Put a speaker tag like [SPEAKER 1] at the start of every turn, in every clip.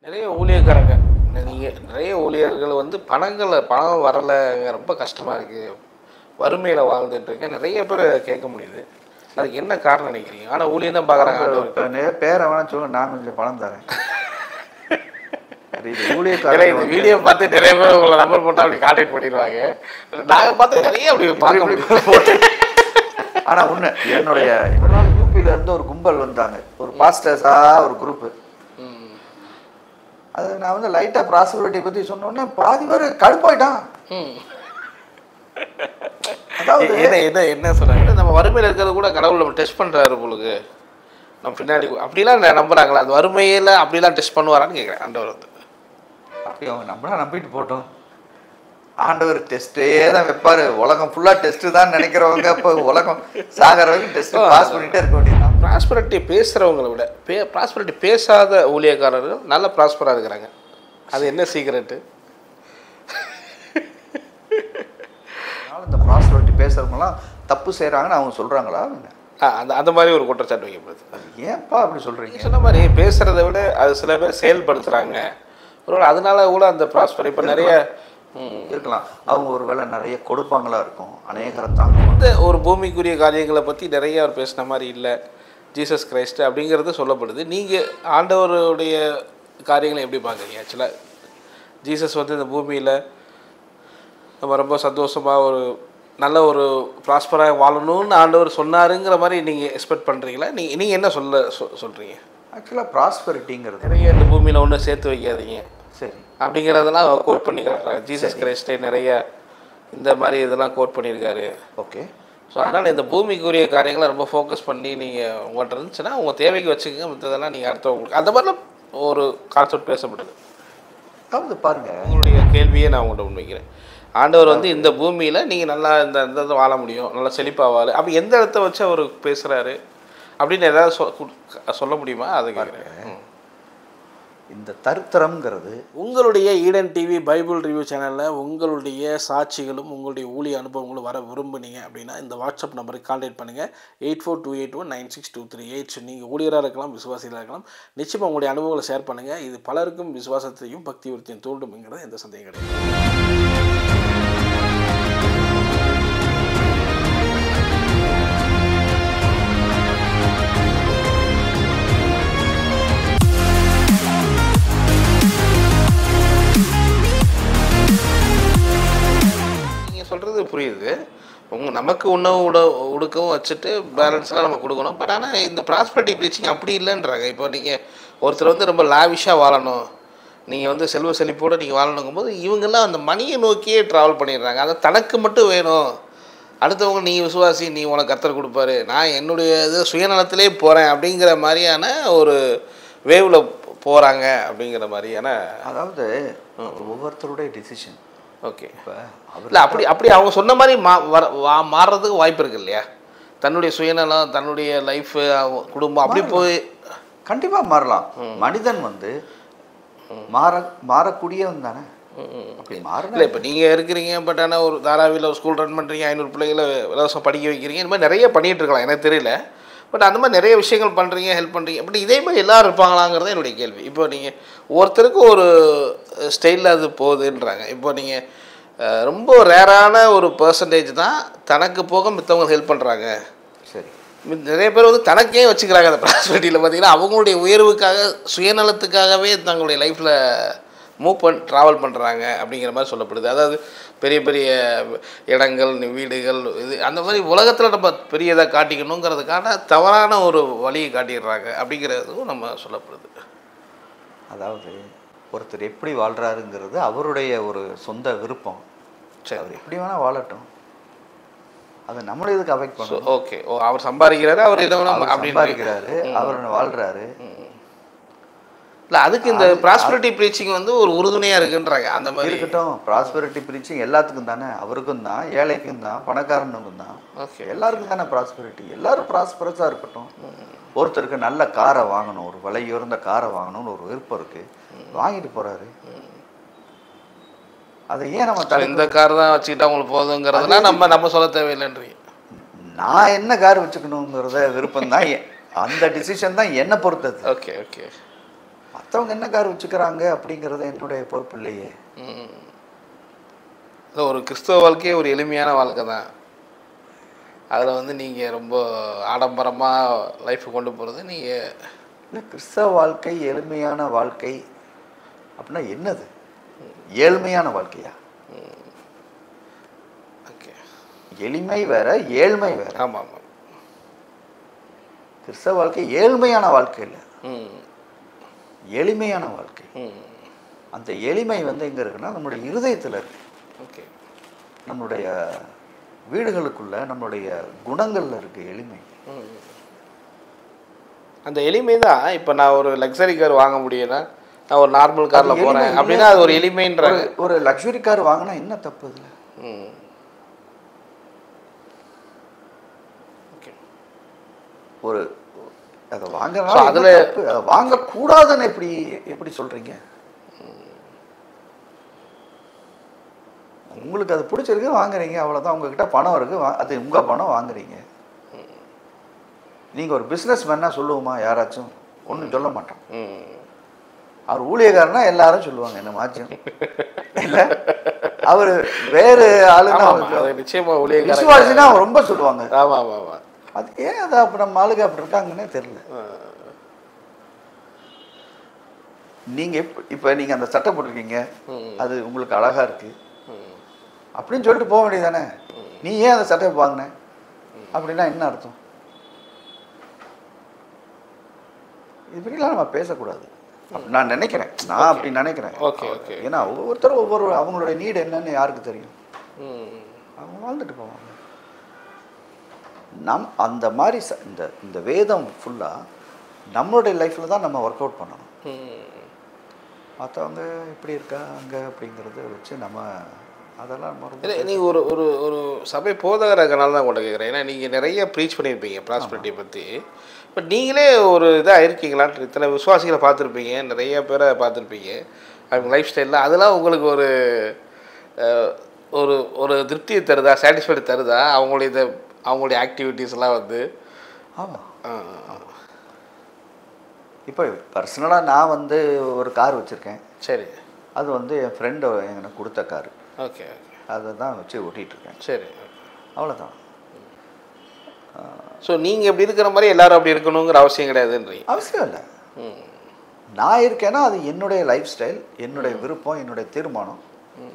[SPEAKER 1] நிறைய ஊழியக்காரங்க நீங்கள் நிறைய ஊழியர்கள் வந்து பணம் வரலைங்க ரொம்ப கஷ்டமாக இருக்குது, வறுமையில் வாழ்ந்துட்டுருக்கேன் நிறைய பேர் கேட்க முடியுது. அதுக்கு என்ன காரணம் நினைக்கிறீங்க? ஆனால் ஊழியம் தான் பார்க்குறாங்க.
[SPEAKER 2] பேரை வேணா சொல்லுங்க, நான் கொஞ்சம் பணம் தரேன்.
[SPEAKER 1] வீடியோ பார்த்து நிறைய பேர் உங்களை நம்பர் போட்டால் அப்படி கான்டாக்ட் பண்ணிடுவாங்க. நாங்கள் பார்த்து நிறைய அப்படி பார்க்க முடியும்.
[SPEAKER 2] ஆனால் ஒன்று, என்னுடைய யூபியில இருந்து ஒரு கும்பல் வந்தாங்க, ஒரு பாஸ்டர்ஸா ஒரு குரூப்பு. அது நான் வந்து லைட்டாக ப்ராஸ்பரிட்டி பற்றி சொன்னோன்னே பாதி பேர் கடுப்பாயிட்டான்.
[SPEAKER 1] அதாவது என்ன சொல்றாங்க, நம்ம வறுமையில் இருக்கிறது கூட கடவுள் நம்ம டெஸ்ட் பண்ணுறாரு உங்களுக்கு, நம்ம பின்னாடி அப்படிலாம் நம்புறாங்களா? அந்த வறுமையில் அப்படிலாம் டெஸ்ட் பண்ணுவாரான்னு கேட்குறேன். ஆண்டவர் வந்து
[SPEAKER 2] அப்படி அவங்க நம்மளா நம்பிட்டு போட்டோம். ஆண்டவர் டெஸ்ட்டே தான் வைப்பாரு. உலகம் ஃபுல்லாக டெஸ்ட்டு தான் நினைக்கிறவங்க இப்போ உலகம் சாகிற வரைக்கும் டெஸ்ட்டு பாஸ் பண்ணிகிட்டே இருக்க வேண்டியதுதான்.
[SPEAKER 1] ப்ராஸ்பரிட்டி பேசுகிறவங்களை விட ப்ராஸ்பரிட்டி பேசாத ஊழியக்காரர்கள் நல்ல ப்ராஸ்பராக இருக்கிறாங்க. அது என்ன சீக்ரெட்டு?
[SPEAKER 2] இந்த ப்ராஸ்பரிட்டி பேசுகிறவங்களாம் தப்பு செய்கிறாங்கன்னு அவங்க சொல்கிறாங்களா?
[SPEAKER 1] அந்த மாதிரி ஒரு குற்றச்சாட்டு வைக்கப்படுது.
[SPEAKER 2] ஏன்ப்பா அப்படி சொல்கிறீங்க?
[SPEAKER 1] சொன்ன மாதிரி பேசுகிறத விட அது சில பேர் செயல்படுத்துகிறாங்க. ஒரு அதனால கூட அந்த ப்ராஸ்பர் இப்போ நிறைய
[SPEAKER 2] இருக்கலாம். அவங்க ஒரு வேளை நிறைய கொடுப்பாங்களா இருக்கும், அநேகரை தாங்க.
[SPEAKER 1] இந்த ஒரு பூமிக்குரிய காரியங்களை பற்றி நிறைய அவர் பேசின மாதிரி இல்லை. ஜீசஸ் கிரைஸ்ட் அப்படிங்கிறது சொல்லப்படுது. நீங்கள் ஆண்டவருடைய காரியங்களை எப்படி பார்க்குறீங்க? ஆக்சுவலாக ஜீசஸ் வந்து இந்த பூமியில் நம்ம ரொம்ப சந்தோஷமாக ஒரு நல்ல ஒரு ப்ராஸ்பராக வாழணும்னு ஆண்டவர் சொன்னாருங்கிற மாதிரி நீங்கள் எக்ஸ்பெக்ட் பண்ணுறீங்களா? நீங்கள் என்ன சொல்கிறீங்க?
[SPEAKER 2] ஆக்சுவலாக ப்ராஸ்பரிட்டிங்கிறது
[SPEAKER 1] நிறைய இந்த பூமியில் ஒன்றும் சேர்த்து வைக்காதீங்க
[SPEAKER 2] சரி
[SPEAKER 1] அப்படிங்கிறதெல்லாம் கோட் பண்ணிக்கிறாங்க. ஜீசஸ் கிரைஸ்டே நிறைய இந்த மாதிரி இதெல்லாம் கோட் பண்ணியிருக்காரு.
[SPEAKER 2] ஓகே.
[SPEAKER 1] ஸோ அதனால் இந்த பூமிக்குரிய காரியங்களை ரொம்ப ஃபோக்கஸ் பண்ணி நீங்கள் உங்கள்கிட்ட இருந்துச்சுன்னா உங்கள் தேவைக்கு வச்சுக்கோங்க, மற்றதெல்லாம் நீங்கள் அடுத்தவங்களுக்கு அந்த மாதிரிலாம் ஒரு கான்செப்ட் பேசப்படுது.
[SPEAKER 2] அதாவது பாருங்கள்,
[SPEAKER 1] உங்களுடைய கேள்வியே நான் உங்கள்கிட்ட முன்வைக்கிறேன். ஆண்டவர் வந்து இந்த பூமியில் நீங்கள் நல்லா இந்த வாழ முடியும், நல்லா செழிப்பாக வாழ, அப்படி எந்த இடத்த வச்சு அவர் பேசுகிறாரு அப்படின்னு ஏதாவது சொல்ல முடியுமா? அது கேட்குறேன்.
[SPEAKER 2] இந்த தருத்திரம்ங்கிறது
[SPEAKER 1] உங்களுடைய ஈடன் டிவி பைபிள் ரிவ்யூ சேனலில் உங்களுடைய சாட்சிகளும் உங்களுடைய ஊழிய அனுபவங்களும் வர விரும்புனீங்க அப்படின்னா இந்த வாட்ஸ்அப் நம்பருக்கு கான்டாக்ட் பண்ணுங்கள். 8428196238. நீங்கள் ஊழியராக இருக்கலாம், விசுவாசிகளாக இருக்கலாம். நிச்சயமாக உங்களுடைய அனுபவங்களை ஷேர் பண்ணுங்கள். இது பலருக்கும் விசுவாசத்தையும் பக்தி விருத்தியும் தூண்டும்ங்கிறது எந்த சந்தேகம் கிடையாது. சொல்கிறது புரியுது. நமக்கு உணவு உடுக்கவும் வச்சுட்டு பேலன்ஸ்லாம் நம்ம கொடுக்கணும். பட் ஆனால் இந்த ப்ராஸ்பரிட்டி ப்ரீச்சிங் அப்படி இல்லைன்றாங்க. இப்போ நீங்கள் ஒருத்தர் வந்து ரொம்ப லாவிஷாக வாழணும், நீங்கள் வந்து செல்வ செழிப்போடு நீங்கள் வாழணுங்கும் போது இவங்கெல்லாம் அந்த மணியை நோக்கியே ட்ராவல் பண்ணிடுறாங்க. அதை தனக்கு மட்டும் வேணும், அடுத்தவங்க நீ விசுவாசி, நீ உனக்கு கர்த்தர் கொடுப்பாரு, நான் என்னுடைய இது சுயநலத்திலே போகிறேன் அப்படிங்கிற மாதிரியான ஒரு வேவில் போகிறாங்க அப்படிங்கிற மாதிரியான.
[SPEAKER 2] அதாவது ஒவ்வொருத்தருடைய டிசிஷன்.
[SPEAKER 1] ஓகே. இல்லை அப்படி அவங்க சொன்ன மாதிரி மாறுறதுக்கு வாய்ப்பு இருக்கு இல்லையா? தன்னுடைய சுயநலம், தன்னுடைய லைஃப், குடும்பம் அப்படி போய்
[SPEAKER 2] கண்டிப்பாக மாறலாம். மனிதன் வந்து மாறக்கூடியவன் தானே. அப்படி மாறல.
[SPEAKER 1] இல்லை இப்போ நீங்கள் இருக்கிறீங்க, பட் ஆனால் ஒரு தாராவியில் ஒரு ஸ்கூல் ரன் பண்ணுறீங்க, 500 பிள்ளைகளை இலவசம் படிக்க வைக்கிறீங்க, இந்த மாதிரி நிறைய பண்ணிகிட்டு இருக்கலாம், எனக்கு தெரியல. பட் அந்த மாதிரி நிறைய விஷயங்கள் பண்ணுறீங்க, ஹெல்ப் பண்ணுறீங்க. பட் இதே மாதிரி எல்லோரும் இருப்பாங்களாங்கிறது என்னுடைய கேள்வி. இப்போ நீங்கள் ஒருத்தருக்கு ஒரு ஸ்டைலில் அது போகுதுன்றாங்க. இப்போ நீங்கள் ரொம்ப ரேரான ஒரு பர்சன்டேஜ் தான் தனக்கு போக மித்தவங்க ஹெல்ப் பண்ணுறாங்க.
[SPEAKER 2] சரி.
[SPEAKER 1] நிறைய பேர் வந்து தனக்கே வச்சுக்கிறாங்க. அந்த ப்ராஸ்பரிட்டியில் பார்த்தீங்கன்னா அவங்களுடைய உயர்வுக்காக சுயநலத்துக்காகவே தங்களுடைய லைஃப்பில் ட்ராவல் பண்ணுறாங்க அப்படிங்கிற மாதிரி சொல்லப்படுது. அதாவது பெரிய பெரிய இடங்கள், வீடுகள், இது அந்த மாதிரி உலகத்தில் நம்ம பெரியதாக காட்டிக்கணுங்கிறதுக்கான தவறான ஒரு வழியை காட்டிடுறாங்க அப்படிங்கிறதும் நம்ம சொல்லப்படுது.
[SPEAKER 2] அதாவது ஒருத்தர் எப்படி வாழ்கிறாருங்கிறது அவருடைய ஒரு சொந்த விருப்பம். சரி, அவர் எப்படி வேணால் வாழட்டும், அது நம்மளே இதுக்கு அஃபெக்ட் பண்ணும்.
[SPEAKER 1] ஓகே. அவர் சம்பாதிக்கிறாரு, அவர் இதை
[SPEAKER 2] சம்பாதிக்கிறாரு, அவர் வாழ்கிறாரு.
[SPEAKER 1] இல்லை அதுக்கு இந்த ப்ராஸ்பரிட்டி ப்ரீச்சிங் வந்து ஒரு உறுதுணையாக இருக்குன்றாங்க. அந்த மாதிரி
[SPEAKER 2] இருக்கட்டும். ப்ராஸ்பரிட்டி ப்ரீச்சிங் எல்லாத்துக்கும் தானே, அவருக்கும் தான், ஏழைக்கும் தான், பணக்காரனுக்கும் தான், எல்லாருக்கும் தானே ப்ராஸ்பரிட்டி. எல்லாரும் ப்ராஸ்பரஸாக இருக்கட்டும். ஒருத்தருக்கு நல்ல காரை வாங்கணும், ஒரு விலையுயர்ந்த காரை வாங்கணும்னு ஒரு விருப்பம் இருக்குது, வாங்கிட்டு போகிறாரு. அதை ஏன் நம்ம
[SPEAKER 1] இந்த கார் தான் வச்சுக்கிட்டா அவங்களுக்கு போதுங்கிறதுலாம் நம்ம சொல்ல தேவையில்லைன்றீங்க.
[SPEAKER 2] நான் என்ன கார் வச்சுக்கணுங்கிறத விருப்பம் தான், அந்த டிசிஷன் தான் என்னை பொறுத்தது.
[SPEAKER 1] Okay okay.
[SPEAKER 2] மற்றவங்க என்ன கார் வச்சுக்கிறாங்க அப்படிங்கிறது என்னுடைய பொறுப்பு இல்லையே.
[SPEAKER 1] ஒரு கிறிஸ்தவ வாழ்க்கையே ஒரு எளிமையான வாழ்க்கை தான். அதில் வந்து நீங்கள் ரொம்ப ஆடம்பரமாக லைஃப்பை கொண்டு போகிறது நீங்கள்.
[SPEAKER 2] இல்லை, கிறிஸ்தவ வாழ்க்கை எளிமையான வாழ்க்கை அப்படின்னா என்னது? ஏழ்மையான வாழ்க்கையா?
[SPEAKER 1] ஓகே,
[SPEAKER 2] எளிமை வேற, ஏழ்மை வேற.
[SPEAKER 1] ஆமாம் ஆமாம்.
[SPEAKER 2] கிறிஸ்தவ வாழ்க்கை ஏழ்மையான வாழ்க்கை இல்லை, எளிமையான வாழ்க்கை. அந்த எளிமை வந்து எங்கே இருக்குன்னா நம்மளுடைய இருதயத்தில் இருக்கு.
[SPEAKER 1] ஓகே,
[SPEAKER 2] நம்மளுடைய வீடுகளுக்குள்ள நம்மளுடைய குணங்கள்ல இருக்கு எளிமை.
[SPEAKER 1] அந்த எளிமை தான். இப்போ நான் ஒரு லக்ஸரி கார் வாங்க முடியும்னா நான் ஒரு நார்மல் காரில் போகிறேன் அப்படின்னா அது ஒரு எளிமைன்ற.
[SPEAKER 2] ஒரு லக்ஸுரி கார் வாங்கினா என்ன தப்பு இதில்?
[SPEAKER 1] ஓகே,
[SPEAKER 2] ஒரு அதை வாங்குறதுனால அதில் அதை வாங்கக்கூடாதுன்னு எப்படி சொல்கிறீங்க? உங்களுக்கு அது பிடிச்சிருக்கு வாங்குறீங்க, அவ்வளோதான். உங்ககிட்ட பணம் இருக்குது, அது உங்கள் பணம், வாங்குறீங்க. நீங்கள் ஒரு பிஸ்னஸ் மேன்னா சொல்லுவோமா யாராச்சும்? ஒன்றும் சொல்ல மாட்டோம். அவர் ஊழியக்காரனா எல்லாரும் சொல்லுவாங்க என்ன மாச்சும் இல்லை, அவர் வேறு ஆளுனா
[SPEAKER 1] நிச்சயமாக ஊழியக்காரன்
[SPEAKER 2] விசுவாசினா அவங்க ரொம்ப சொல்லுவாங்க.
[SPEAKER 1] ஆமாம் ஆமாம் ஆமாம்.
[SPEAKER 2] அது ஏன் அதை அப்போ நம்ம ஆளுங்க அப்படி இருக்காங்கன்னே தெரியல. நீங்கள் இப்போ நீங்கள் அந்த சட்டை போட்டிருக்கீங்க, அது உங்களுக்கு அழகாக இருக்குது அப்படின்னு சொல்லிட்டு போக வேண்டியதானே. நீ ஏன் அந்த சட்டையை வாங்கின அப்படின்னா என்ன அர்த்தம்? இப்படிலாம் நம்ம பேசக்கூடாது நான் நினைக்கிறேன். நான் அப்படி நினைக்கிறேன். ஏன்னா ஒவ்வொருத்தரும் ஒவ்வொரு அவங்களுடைய நீடு என்னன்னு யாருக்கு தெரியும்? அவங்க வாழ்ந்துட்டு போவாங்க. அந்த மாதிரி இந்த வேதம் ஃபுல்லாக நம்மளுடைய லைஃப்பில் தான் நம்ம ஒர்க் அவுட் பண்ணணும். மற்றவங்க எப்படி இருக்காங்க அப்படிங்கிறத வச்சு நம்ம அதெல்லாம்
[SPEAKER 1] இல்லை. நீங்கள் ஒரு ஒரு ஒரு சபை போதகராகனால தான் கொண்டு கேட்குறேன். ஏன்னா நீங்கள் நிறைய ப்ரீச் பண்ணியிருப்பீங்க ப்ராஸ்பரிட்டியை பற்றி. பட் நீங்களே ஒரு இதாக இருக்கீங்களான்னு இத்தனை விசுவாசிகளை பார்த்துருப்பீங்க, நிறைய பேரை பார்த்துருப்பீங்க அவங்க லைஃப் ஸ்டைலில். அதெல்லாம் உங்களுக்கு ஒரு ஒரு ஒரு திருப்தியை தருதா, சாட்டிஸ்ஃபைடு தருதா அவங்களுடைய ஆக்டிவிட்டீஸ்லாம் வந்து?
[SPEAKER 2] ஆமாம். இப்போ பர்சனலாக நான் வந்து ஒரு கார் வச்சுருக்கேன்.
[SPEAKER 1] சரி.
[SPEAKER 2] அது வந்து என் ஃப்ரெண்டு எனக்கு கொடுத்த காரு.
[SPEAKER 1] Okay okay.
[SPEAKER 2] அதை தான் வச்சு ஓட்டிகிட்ருக்கேன்.
[SPEAKER 1] சரி,
[SPEAKER 2] அவ்வளோதான்.
[SPEAKER 1] ஸோ நீங்கள் எப்படி இருக்கிற மாதிரி எல்லோரும் அப்படி இருக்கணுங்கிற அவசியம் கிடையாதுன்றீங்க?
[SPEAKER 2] அவசியம் இல்லை. நான் இருக்கேன்னா அது என்னுடைய லைஃப் ஸ்டைல், என்னுடைய விருப்பம், என்னுடைய தீர்மானம்,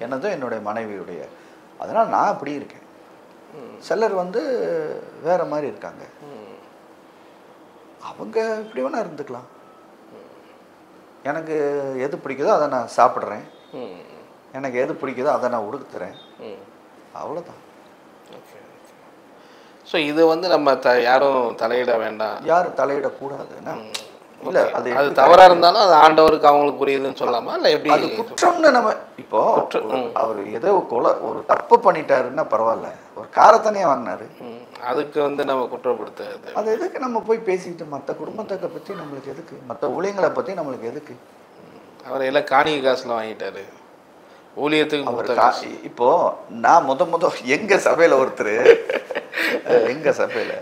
[SPEAKER 2] என்னதும் என்னுடைய மனைவியுடைய. அதனால் நான் அப்படி இருக்கேன். சிலர் வந்து வேறு மாதிரி இருக்காங்க. அவங்க இப்படி வேணால் இருந்துக்கலாம். எனக்கு எது பிடிக்குதோ அதை நான் சாப்பிட்றேன், எனக்கு எது பிடிக்குதோ அதை நான் உடுத்துறேன், அவ்வளோதான்.
[SPEAKER 1] ஓகே. ஸோ இது வந்து நம்ம யாரும் தலையிட வேண்டாம்,
[SPEAKER 2] யாரும் தலையிடக்கூடாதுன்னா இல்லை. அது
[SPEAKER 1] தவறாக இருந்தாலும் அது ஆண்டவருக்கு அவங்களுக்கு புரியுதுன்னு சொல்லாமா? இல்லை எப்படி
[SPEAKER 2] அது குற்றம்னு நம்ம இப்போ அவர் ஏதோ ஒரு தப்பு பண்ணிட்டாருன்னா பரவாயில்ல, ஒரு காரத்தனையே வாங்கினாரு,
[SPEAKER 1] அதுக்கு வந்து நம்ம குற்றப்படுத்த
[SPEAKER 2] அது எதுக்கு நம்ம போய் பேசிக்கிட்டு? மற்ற குடும்பத்தை பற்றி நம்மளுக்கு எதுக்கு? மற்ற ஊழியங்களை பற்றி நம்மளுக்கு எதுக்கு?
[SPEAKER 1] அவர் எல்லாம் காணிகை காசுல வாங்கிட்டாரு ஊழியத்துக்கு.
[SPEAKER 2] இப்போ நான் எங்க சபையில ஒருத்தர் எங்க சபையில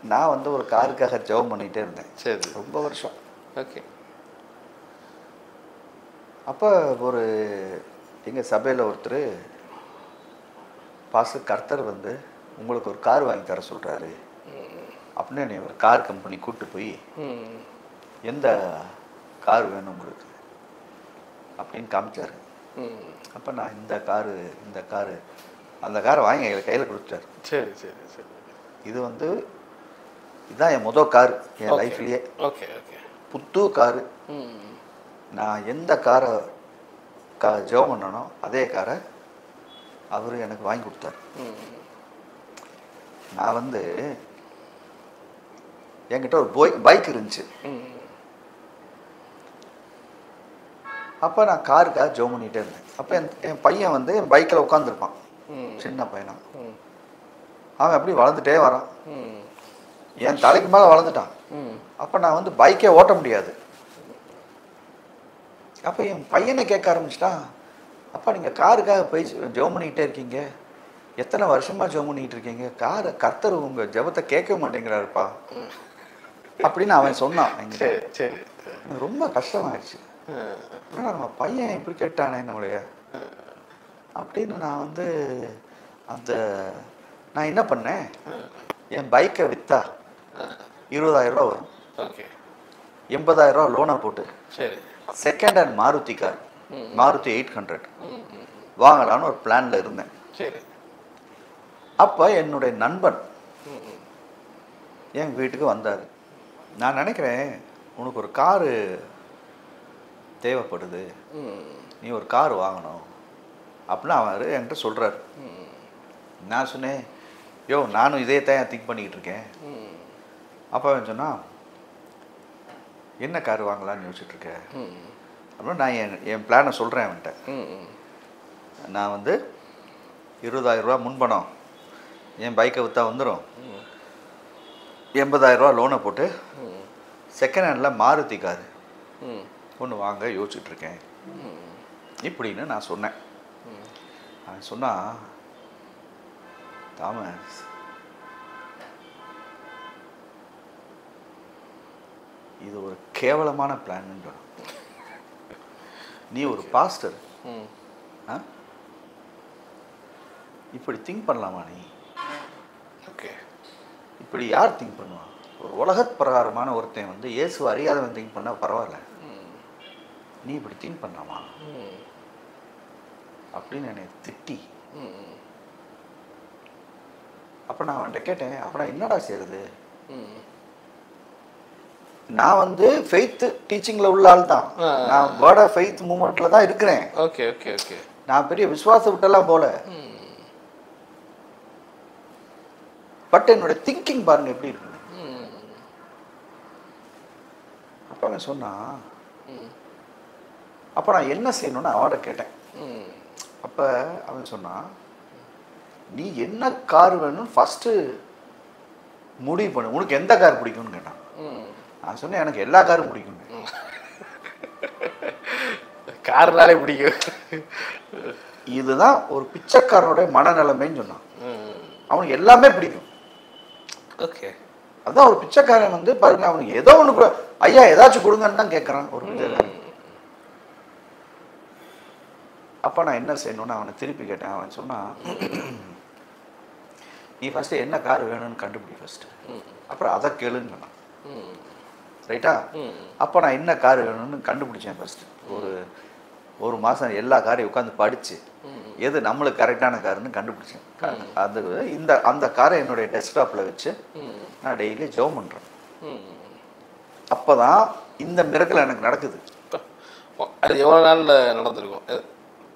[SPEAKER 2] நான் வந்து ஒரு காருக்காக ஜெபம் பண்ணிட்டே இருந்தேன்.
[SPEAKER 1] சரி.
[SPEAKER 2] ரொம்ப வருஷம்.
[SPEAKER 1] ஓகே.
[SPEAKER 2] அப்போ ஒரு எங்க சபையில ஒருத்தர், பாஸ்டர் கர்த்தர் வந்து உங்களுக்கு ஒரு கார் வாங்கி தர சொல்றாரு அப்படின்னு என்னை ஒரு கார் கம்பெனி கூப்பிட்டு போய் எந்த கார் வேணும் உங்களுக்கு அப்படின்னு காமிச்சாரு. அப்போ நான் இந்த காரு அந்த காரை வாங்கி எங்களுக்கு கையில் கொடுத்தாரு.
[SPEAKER 1] சரி சரி சரி.
[SPEAKER 2] இது வந்து இதுதான் என் முதல் காரு என் லைஃப்லேயே.
[SPEAKER 1] Okay okay.
[SPEAKER 2] புது காரு. நான் எந்த காரை ஜெபம் பண்ணனோ அதே காரை அவர் எனக்கு வாங்கி கொடுத்தாரு. நான் வந்து என்கிட்ட ஒரு பைக் இருந்துச்சு. அப்போ நான் காருக்காக ஜெபம் பண்ணிகிட்டே இருந்தேன். அப்போ என் பையன் வந்து என் பைக்கில் உட்காந்துருப்பான், சின்ன பையனா. அவன் எப்படி வளர்ந்துட்டே வரான், என் தலைக்கு மேலே வளர்ந்துட்டான். அப்போ நான் வந்து பைக்கே ஓட்ட முடியாது. அப்போ என் பையனை கேட்க ஆரம்பிச்சிட்டான், அப்பா நீங்கள் காருக்காக போய் ஜெபம் பண்ணிக்கிட்டே இருக்கீங்க, எத்தனை வருஷமாக ஜெபம் பண்ணிக்கிட்டு இருக்கீங்க, கர்த்தர் உங்கள் ஜெபத்தை கேட்க மாட்டேங்கிறாருப்பா அப்படின்னு அவன் சொன்னான்.
[SPEAKER 1] சரி சரி.
[SPEAKER 2] எனக்கு ரொம்ப கஷ்டமாயிடுச்சு. ஏன்னா நம்ம பையன் இப்படி கேட்டானே நம்மளுடைய அப்படின்னு நான் வந்து அந்த நான் என்ன பண்ணேன், என் பைக்கை விற்றா 20,000 ரூபா வரும்.
[SPEAKER 1] ஓகே.
[SPEAKER 2] 80,000 ரூபா லோனை போட்டு
[SPEAKER 1] சரி.
[SPEAKER 2] Second hand Maruti car, Maruti 800 வாங்கலான்னு ஒரு பிளானில் இருந்தேன்.
[SPEAKER 1] சரி.
[SPEAKER 2] அப்போ என்னுடைய நண்பன் என் வீட்டுக்கு வந்தார். நான் நினைக்கிறேன் உனக்கு ஒரு காரு தேவைப்படுது, நீ ஒரு கார் வாங்கணும் அப்படின்னு அவர் என்கிட்ட சொல்கிறார். நான் சொன்னேன், யோ நானும் இதே தான் திங்க் பண்ணிக்கிட்டு இருக்கேன். அப்போ அவன் சொன்னான், என்ன கார் வாங்கலான்னு யோசிச்சுட்ருக்க அப்படின்னு. நான் என் பிளானை சொல்கிறேன் அவன்கிட்ட. நான் வந்து 20,000 ரூபா முன்பணம், என் பைக்கை விற்றா வந்துடும், 80,000 ரூபா லோனை போட்டு செகண்ட் ஹேண்டில் மாருதி காரு ஒன்று வாங்க யோசிச்சுட்ருக்கேன் இப்படின்னு நான் சொன்னேன். அவன் சொன்னான், தாமஸ் இது ஒரு கேவலமான பிளான். நீ ஒரு பாஸ்டர், இப்படி திங்க் பண்ணலாமா நீ?
[SPEAKER 1] ஓகே.
[SPEAKER 2] இப்படி யார் திங்க் பண்ணுவான்? ஒரு உலகத் பிரகாரமான ஒருத்தன் வந்து இயேசு அறியாதவன் திங்க் பண்ணா பரவாயில்ல, நீ இப்படி திங்க் பண்ணலாமா அப்படின்னு என்னை திட்டி. அப்போ நான் அவன்கிட்ட கேட்டேன், அப்போ நான் என்னடா செய்யறது? நான் வந்து ஃபெய்த் டீச்சிங்கில் உள்ள ஆள் தான், நான் வேர்ட் ஆஃப் ஃபெய்த் மூமெண்ட்டில் தான் இருக்கிறேன்.
[SPEAKER 1] Okay okay okay.
[SPEAKER 2] நான் பெரிய விசுவாசம் விட்டெல்லாம் போல. பட் என்னோட திங்கிங் பாருங்க எப்படி இருக்கு. அப்போ அவன் சொன்னான், அப்போ நான் என்ன செய்யணும்னு அவன்கிட்ட கேட்டேன். அப்போ அவன் சொன்னான், நீ என்ன கார் வேணும்னு ஃபஸ்ட்டு முடிவு பண்ணு, உனக்கு எந்த கார் பிடிக்கும்னு கேட்டான். நான் சொன்னேன், எனக்கு எல்லா காரும் பிடிக்கும்.
[SPEAKER 1] கார்னாலே பிடிக்கும்.
[SPEAKER 2] இதுதான் ஒரு பிச்சைக்காரனுடைய மனநிலைமைன்னு சொன்னான். அவனுக்கு எல்லாமே பிடிக்கும்.
[SPEAKER 1] ஓகே.
[SPEAKER 2] அதான் ஒரு பிச்சைக்காரன் வந்து பாருங்க, அவனுக்கு ஏதோ ஒன்று ஐயா ஏதாச்சும் கொடுங்கன்னு தான் கேட்குறான் ஒரு பிச்சைக்காரன். அப்போ நான் என்ன செய்யணும்னு அவனை திருப்பி கேட்டேன். அவன் சொன்னான், நீ ஃபஸ்ட்டு என்ன கார் வேணும்னு கண்டுபிடி ஃபஸ்ட்டு, அப்புறம் அதை கேளுன்னு சொன்னான். ரைட்டா? அப்போ நான் என்ன கார் வேணும்னு கண்டுபிடிச்சேன் ஃபஸ்ட்டு. ஒரு மாதம் எல்லா காரையும் உட்காந்து படித்து எது நம்மளுக்கு கரெக்டான காருன்னு கண்டுபிடிச்சேன். அது அந்த காரை என்னுடைய டெஸ்க்டாப்பில் வச்சு நான் டெய்லி ஜெபம் பண்ணுறேன். அப்போ தான் இந்த மிரக்கல் எனக்கு நடக்குது.
[SPEAKER 1] அது எவ்வளோ நாளில் நடந்திருக்கும்?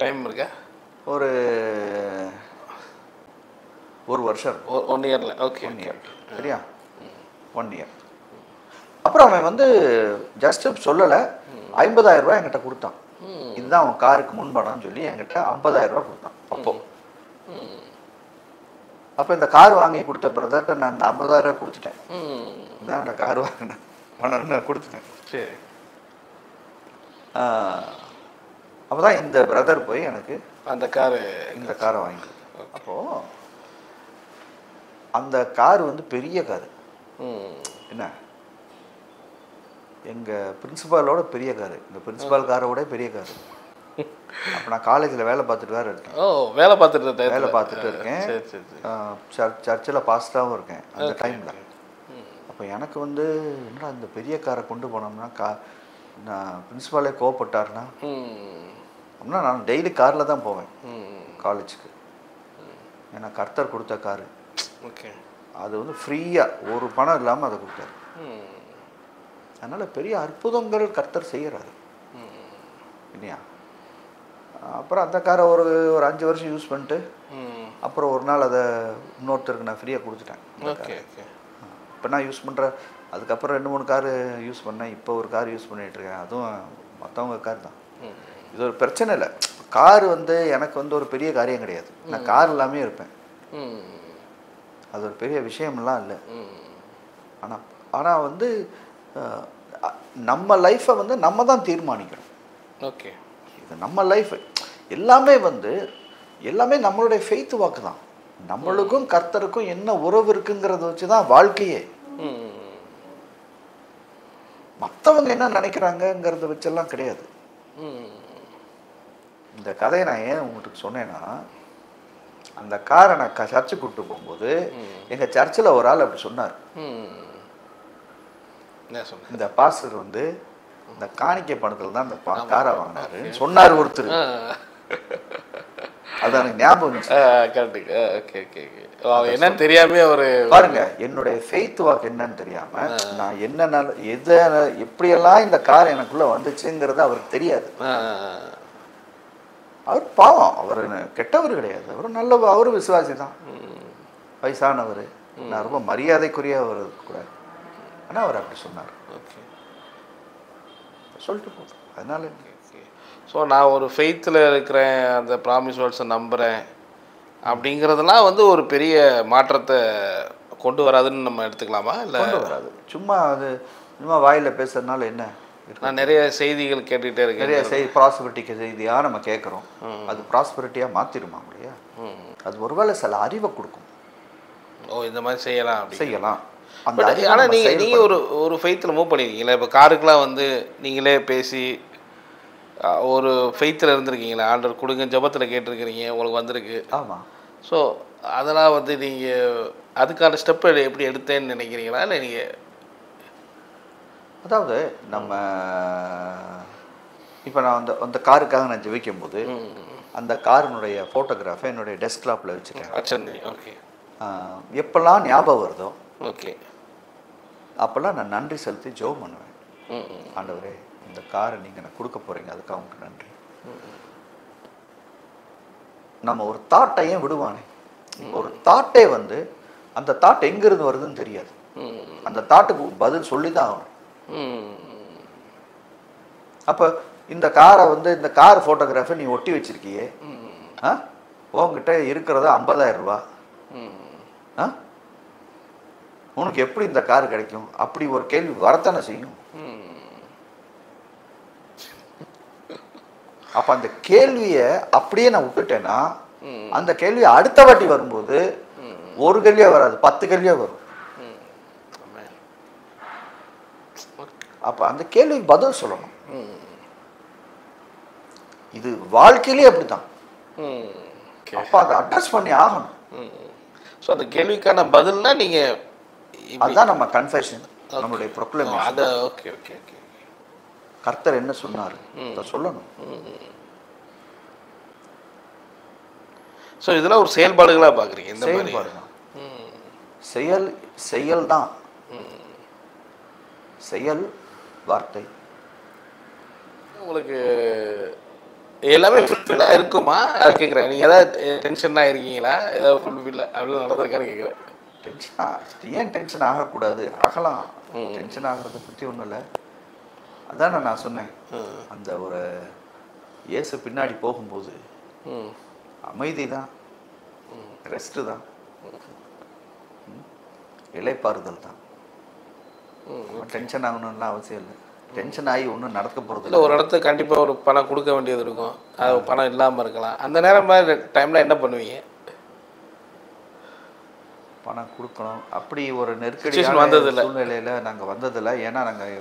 [SPEAKER 1] டைம் இருக்கா?
[SPEAKER 2] ஒரு வருஷம்.
[SPEAKER 1] 1 இயரில். ஓகே.
[SPEAKER 2] 1 இயர். சரியா? 1 இயர். அப்புறம் அவன் வந்து ஜஸ்ட்டு சொல்லலை, 50,000 ரூபா என்கிட்ட கொடுத்தான். இதுதான் அவன் காருக்கு முன்பணம்னு சொல்லி என்கிட்ட 50,000 ரூபா கொடுத்தான். அப்போ இந்த கார் வாங்கி கொடுத்த பிரதர்கிட்ட நான் அந்த 50,000 ரூபா கொடுத்துட்டேன். இதான் நான் கார் வாங்கினேன் பணம் நான் கொடுத்துட்டேன்.
[SPEAKER 1] சரி.
[SPEAKER 2] அப்போ தான் இந்த பிரதர் போய் எனக்கு
[SPEAKER 1] இந்த காரை
[SPEAKER 2] வாங்கி. அப்போது அந்த கார் வந்து பெரிய காரு. என்ன, எங்கள் பிரின்சிபாலோட பெரிய காரு, எங்கள் பிரின்சிபால் காரோட பெரிய காரு. அப்போ நான் காலேஜில் வேலை பார்த்துட்டு வேறு இருக்கேன்.
[SPEAKER 1] வேலை பார்த்துட்டு
[SPEAKER 2] இருக்கேன். சர்ச்சில் பாஸ்டாகவும் இருக்கேன் அந்த டைமில். அப்போ எனக்கு வந்து என்னடா இந்த பெரிய காரை கொண்டு போனோம்னா நான் பிரின்சிபாலே கோவப்பட்டாருன்னா அப்படின்னா நான் டெய்லி காரில் தான் போவேன் காலேஜுக்கு. ஏன்னா கர்த்தர் கொடுத்த காரு.
[SPEAKER 1] ஓகே. அது
[SPEAKER 2] வந்து ஃப்ரீயாக ஒரு பணம் இல்லாமல் அதை கொடுத்தாரு. அதனால் பெரிய அற்புதங்கள் கர்த்தர் செய்கிறாரு இல்லையா? அப்புறம் அந்த காரை ஒரு 5 வருஷம் யூஸ் பண்ணிட்டு அப்புறம் ஒரு நாள் அதை இன்னொருத்தருக்கு நான் ஃப்ரீயாக கொடுத்துட்டேன்.
[SPEAKER 1] ஓகே.
[SPEAKER 2] இப்போ நான் யூஸ் பண்ணுற அதுக்கப்புறம் 2-3 காரு யூஸ் பண்ணேன். இப்போ ஒரு கார் யூஸ் பண்ணிகிட்ருக்கேன், அதுவும் மற்றவங்க கார் தான். இது ஒரு பிரச்சனை இல்லை. கார் வந்து எனக்கு வந்து ஒரு பெரிய காரியம் கிடையாது. நான் கார் எல்லாமே இருப்பேன். அது ஒரு பெரிய விஷயம்லாம் இல்லை. ஆனால் வந்து நம்ம லைஃப்பை வந்து நம்ம தான் தீர்மானிக்கணும்.
[SPEAKER 1] ஓகே.
[SPEAKER 2] இது நம்ம லைஃப் எல்லாமே வந்து எல்லாமே நம்மளுடைய ஃபெய்த் வாக்கு தான். நம்மளுக்கும் கர்த்தருக்கும் என்ன உறவு இருக்குங்கிறத வச்சு தான் வாழ்க்கையே. மற்றவங்க என்ன நினைக்கிறாங்கங்கிறத வச்செல்லாம் கிடையாது. இந்த கதையை நான் ஏன் உங்களுக்கு சொன்னேன்னா, அந்த காரை நான் சர்ச்சுக்கு கூப்பிட்டு போகும்போது எங்கள் சர்ச்சில் ஒரு ஆள் அப்படி சொன்னார். இந்த பாஸ்டர் வந்து இந்த காணிக்கை பணத்தில் தான் இந்த காரை வாங்கினாரு சொன்னார் ஒருத்தர். அது எனக்கு ஞாபகம்
[SPEAKER 1] என்னன்னு தெரியாம ஒரு
[SPEAKER 2] பாருங்க, என்னுடைய ஃபெய்த் வாக் என்னன்னு தெரியாம நான் என்ன எதை எப்படியெல்லாம் இந்த கார் எனக்குள்ள வந்துச்சுங்கிறது அவருக்கு தெரியாது. அவர் பாவம், அவர் கெட்டவர் கிடையாது, அவர் நல்ல, அவரு விசுவாசி தான், வயசானவர், நான் ரொம்ப மரியாதைக்குரிய அவர் கூட. ஆனால் அவர் அப்படி சொன்னார், சொல்லிட்டு போதும். அதனால
[SPEAKER 1] ஸோ நான் ஒரு ஃபெய்த்தில் இருக்கிறேன், அந்த ப்ராமிஸ் வேர்ட்ஸை நம்புகிறேன் அப்படிங்கிறதுலாம் வந்து ஒரு பெரிய மாற்றத்தை கொண்டு வராதுன்னு நம்ம எடுத்துக்கலாமா? இல்லை
[SPEAKER 2] கொண்டு வராது, சும்மா அது சும்மா வாயில் பேசுறதுனால என்ன.
[SPEAKER 1] நான் நிறைய செய்திகள் கேட்டுகிட்டே இருக்கேன்,
[SPEAKER 2] நிறைய ப்ராஸ்பரிட்டிக்கு செய்தியாக நம்ம கேட்குறோம். அது ப்ராஸ்பரிட்டியாக மாற்றிடுமா இல்லையா? அது ஒருவேளை சில அறிவை கொடுக்கும்.
[SPEAKER 1] ஓ, இந்த மாதிரி செய்யலாம்
[SPEAKER 2] செய்யலாம்.
[SPEAKER 1] ஆனால் நீங்கள் ஒரு ஃபெய்த்தில் மூவ் பண்ணியிருக்கீங்களா? இப்போ காருக்கெலாம் வந்து நீங்களே பேசி ஒரு ஃபெய்த்தில் இருந்திருக்கீங்களா? ஆண்டவர் கொடுங்க ஜெபத்தில் கேட்டிருக்கிறீங்க, உங்களுக்கு வந்திருக்கு.
[SPEAKER 2] ஆமாம்.
[SPEAKER 1] ஸோ அதெல்லாம் வந்து நீங்கள் அதுக்கான ஸ்டெப்பை எப்படி எடுத்தேன்னு நினைக்கிறீங்களா? இல்லை நீங்கள்
[SPEAKER 2] அதாவது நம்ம இப்போ நான் அந்த காருக்காக நான் ஜெபிக்கும் போது அந்த காரினுடைய ஃபோட்டோகிராஃபை என்னுடைய டெஸ்க்டாப்பில் வச்சுருக்கேன்.
[SPEAKER 1] ஓகே.
[SPEAKER 2] எப்போல்லாம் ஞாபகம் வருதோ
[SPEAKER 1] ஓகே
[SPEAKER 2] அப்போல்லாம் நான் நன்றி செலுத்தி ஜெபம் பண்ணுவேன். ஆண்டவரே, இந்த காரை நீங்கள் நான் கொடுக்க போகிறீங்க, அதுக்காக உங்களுக்கு நன்றி. நம்ம ஒரு தாட்டையும் விடுவானே, ஒரு தாட்டே வந்து அந்த தாட் எங்கிருந்து வருதுன்னு தெரியாது. அந்த தாட்டுக்கு பதில் சொல்லி தான் ஆகணும். அப்போ இந்த காரை வந்து இந்த கார் ஃபோட்டோகிராஃபை நீ ஒட்டி வச்சிருக்கியே, உங்ககிட்ட இருக்கிறது 50,000 ரூபா, உனக்கு எப்படி இந்த கார் கிடைக்கும்? அப்படி ஒரு கேள்வி வரத்தானே செய்யும். அப்ப அந்த கேள்வியை அப்படியே நான் விட்டுட்டேன்னா அந்த கேள்வி அடுத்த வாட்டி வரும்போது ஒரு கேள்வியா வராது, 10 கேள்வியா வரும். அப்ப அந்த கேள்விக்கு பதில் சொல்லணும். இது வாழ்க்கையிலே அப்படித்தான். அப்ப அதை அட்ரஸ் பண்ணி ஆகணும்.
[SPEAKER 1] ஸோ அந்த கேள்விக்கான பதில்னா நீங்க
[SPEAKER 2] அதுதான் நம்ம கன்ஃபெஷன், நம்மளுடைய ப்ரொக்ளமேஷன்.
[SPEAKER 1] அது ஓகே ஓகே ஓகே.
[SPEAKER 2] கர்த்தர் என்ன சொன்னார் அதை சொல்லணும்.
[SPEAKER 1] ஸோ இதெல்லாம் ஒரு செயல்பாடுகளாக பார்க்குறீங்க? இந்த
[SPEAKER 2] செயல்பாடு தான், செயல் தான், செயல் வார்த்தை.
[SPEAKER 1] உங்களுக்கு எல்லாமே ஃபுல்ஃபில்லாக இருக்குமா கேட்குறேன். நீங்கள் ஏதாவது டென்ஷனாக இருக்கீங்களா? ஏதாவது ஃபுல்ஃபில் அப்படிலாம் நடந்திருக்கான்னு கேட்குறேன்.
[SPEAKER 2] ஏன் டென்ஷன் ஆகக்கூடாது? ஆகலாம். டென்ஷன் ஆகிறத பற்றி ஒன்றும் இல்லை. அதான் நான் சொன்னேன், அந்த ஒரு இயேசு பின்னாடி போகும்போது அமைதி தான், ரெஸ்ட்டு தான், இலைப்பாறுதல் தான். டென்ஷன் ஆகணும்லாம் அவசியம் இல்லை. டென்ஷன் ஆகி ஒன்றும் நடக்க போகிறது இல்லை.
[SPEAKER 1] ஒரு இடத்துக்கு கண்டிப்பாக ஒரு பணம் கொடுக்க வேண்டியது இருக்கும், அது பணம் இல்லாமல் இருக்கலாம். அந்த நேரம் மாதிரி டைமில் என்ன பண்ணுவீங்க?
[SPEAKER 2] பணம் கொடுக்கணும், அப்படி ஒரு நெருக்கடியான சூழ்நிலையில் நாங்கள் வந்ததில்லை. ஏன்னா நாங்கள்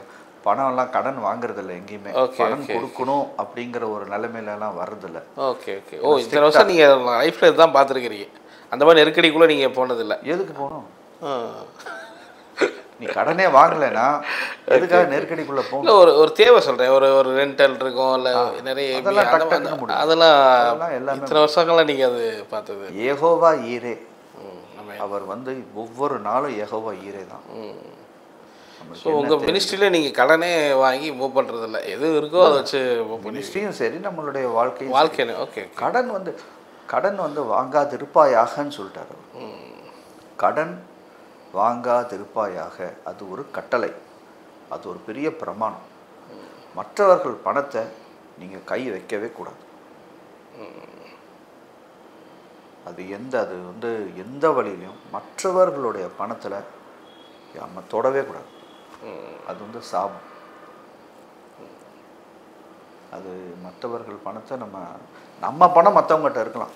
[SPEAKER 2] பணம்லாம் கடன் வாங்குறதில்லை எங்கேயுமே. பணம் கொடுக்கணும் அப்படிங்கிற ஒரு நிலைமையிலலாம் வர்றதில்லை.
[SPEAKER 1] Okay okay. ஓ, இத்தனை வருஷம் நீங்கள் லைஃப்பில் இதுதான் பார்த்துருக்கிறீங்க, அந்த மாதிரி நெருக்கடிக்குள்ளே நீங்கள் போனதில்லை.
[SPEAKER 2] எதுக்கு போகணும்? நீ கடனே வாங்கலைன்னா எதுக்காக நெருக்கடிக்குள்ளே போகணும்?
[SPEAKER 1] ஒரு தேவை சொல்கிறேன், ஒரு ரெண்டல் இருக்கும், இல்லை நிறைய அதெல்லாம் எல்லாமே இத்தனை வருஷங்கள்லாம் நீங்கள் அது பார்த்தது.
[SPEAKER 2] யெகோவா ஈரே, அவர் வந்து ஒவ்வொரு நாளும் யெகோவா ஈரே தான்.
[SPEAKER 1] ஸோ உங்கள் மினிஸ்ட்ரியில் நீங்கள் கடனே வாங்கி மூவ் பண்ணுறதில்ல, எது இருக்கோ அதை வச்சு
[SPEAKER 2] மினிஸ்ட்ரியும் சரி நம்மளுடைய
[SPEAKER 1] வாழ்க்கையில். ஓகே.
[SPEAKER 2] கடன் வந்து வாங்காதிருப்பாயாகன்னு சொல்லிட்டாரு. கடன் வாங்காதிருப்பாயாக, அது ஒரு கட்டளை, அது ஒரு பெரிய பிரமாணம். மற்றவர்கள் பணத்தை நீங்கள் கை வைக்கவே கூடாது. அது வந்து எந்த வழியிலையும் மற்றவர்களுடைய பணத்தில் நம்ம தொடவே கூடாது. அது வந்து சாபம். அது மற்றவர்கள் பணத்தை நம்ம பணம் மற்றவங்ககிட்ட இருக்கலாம்,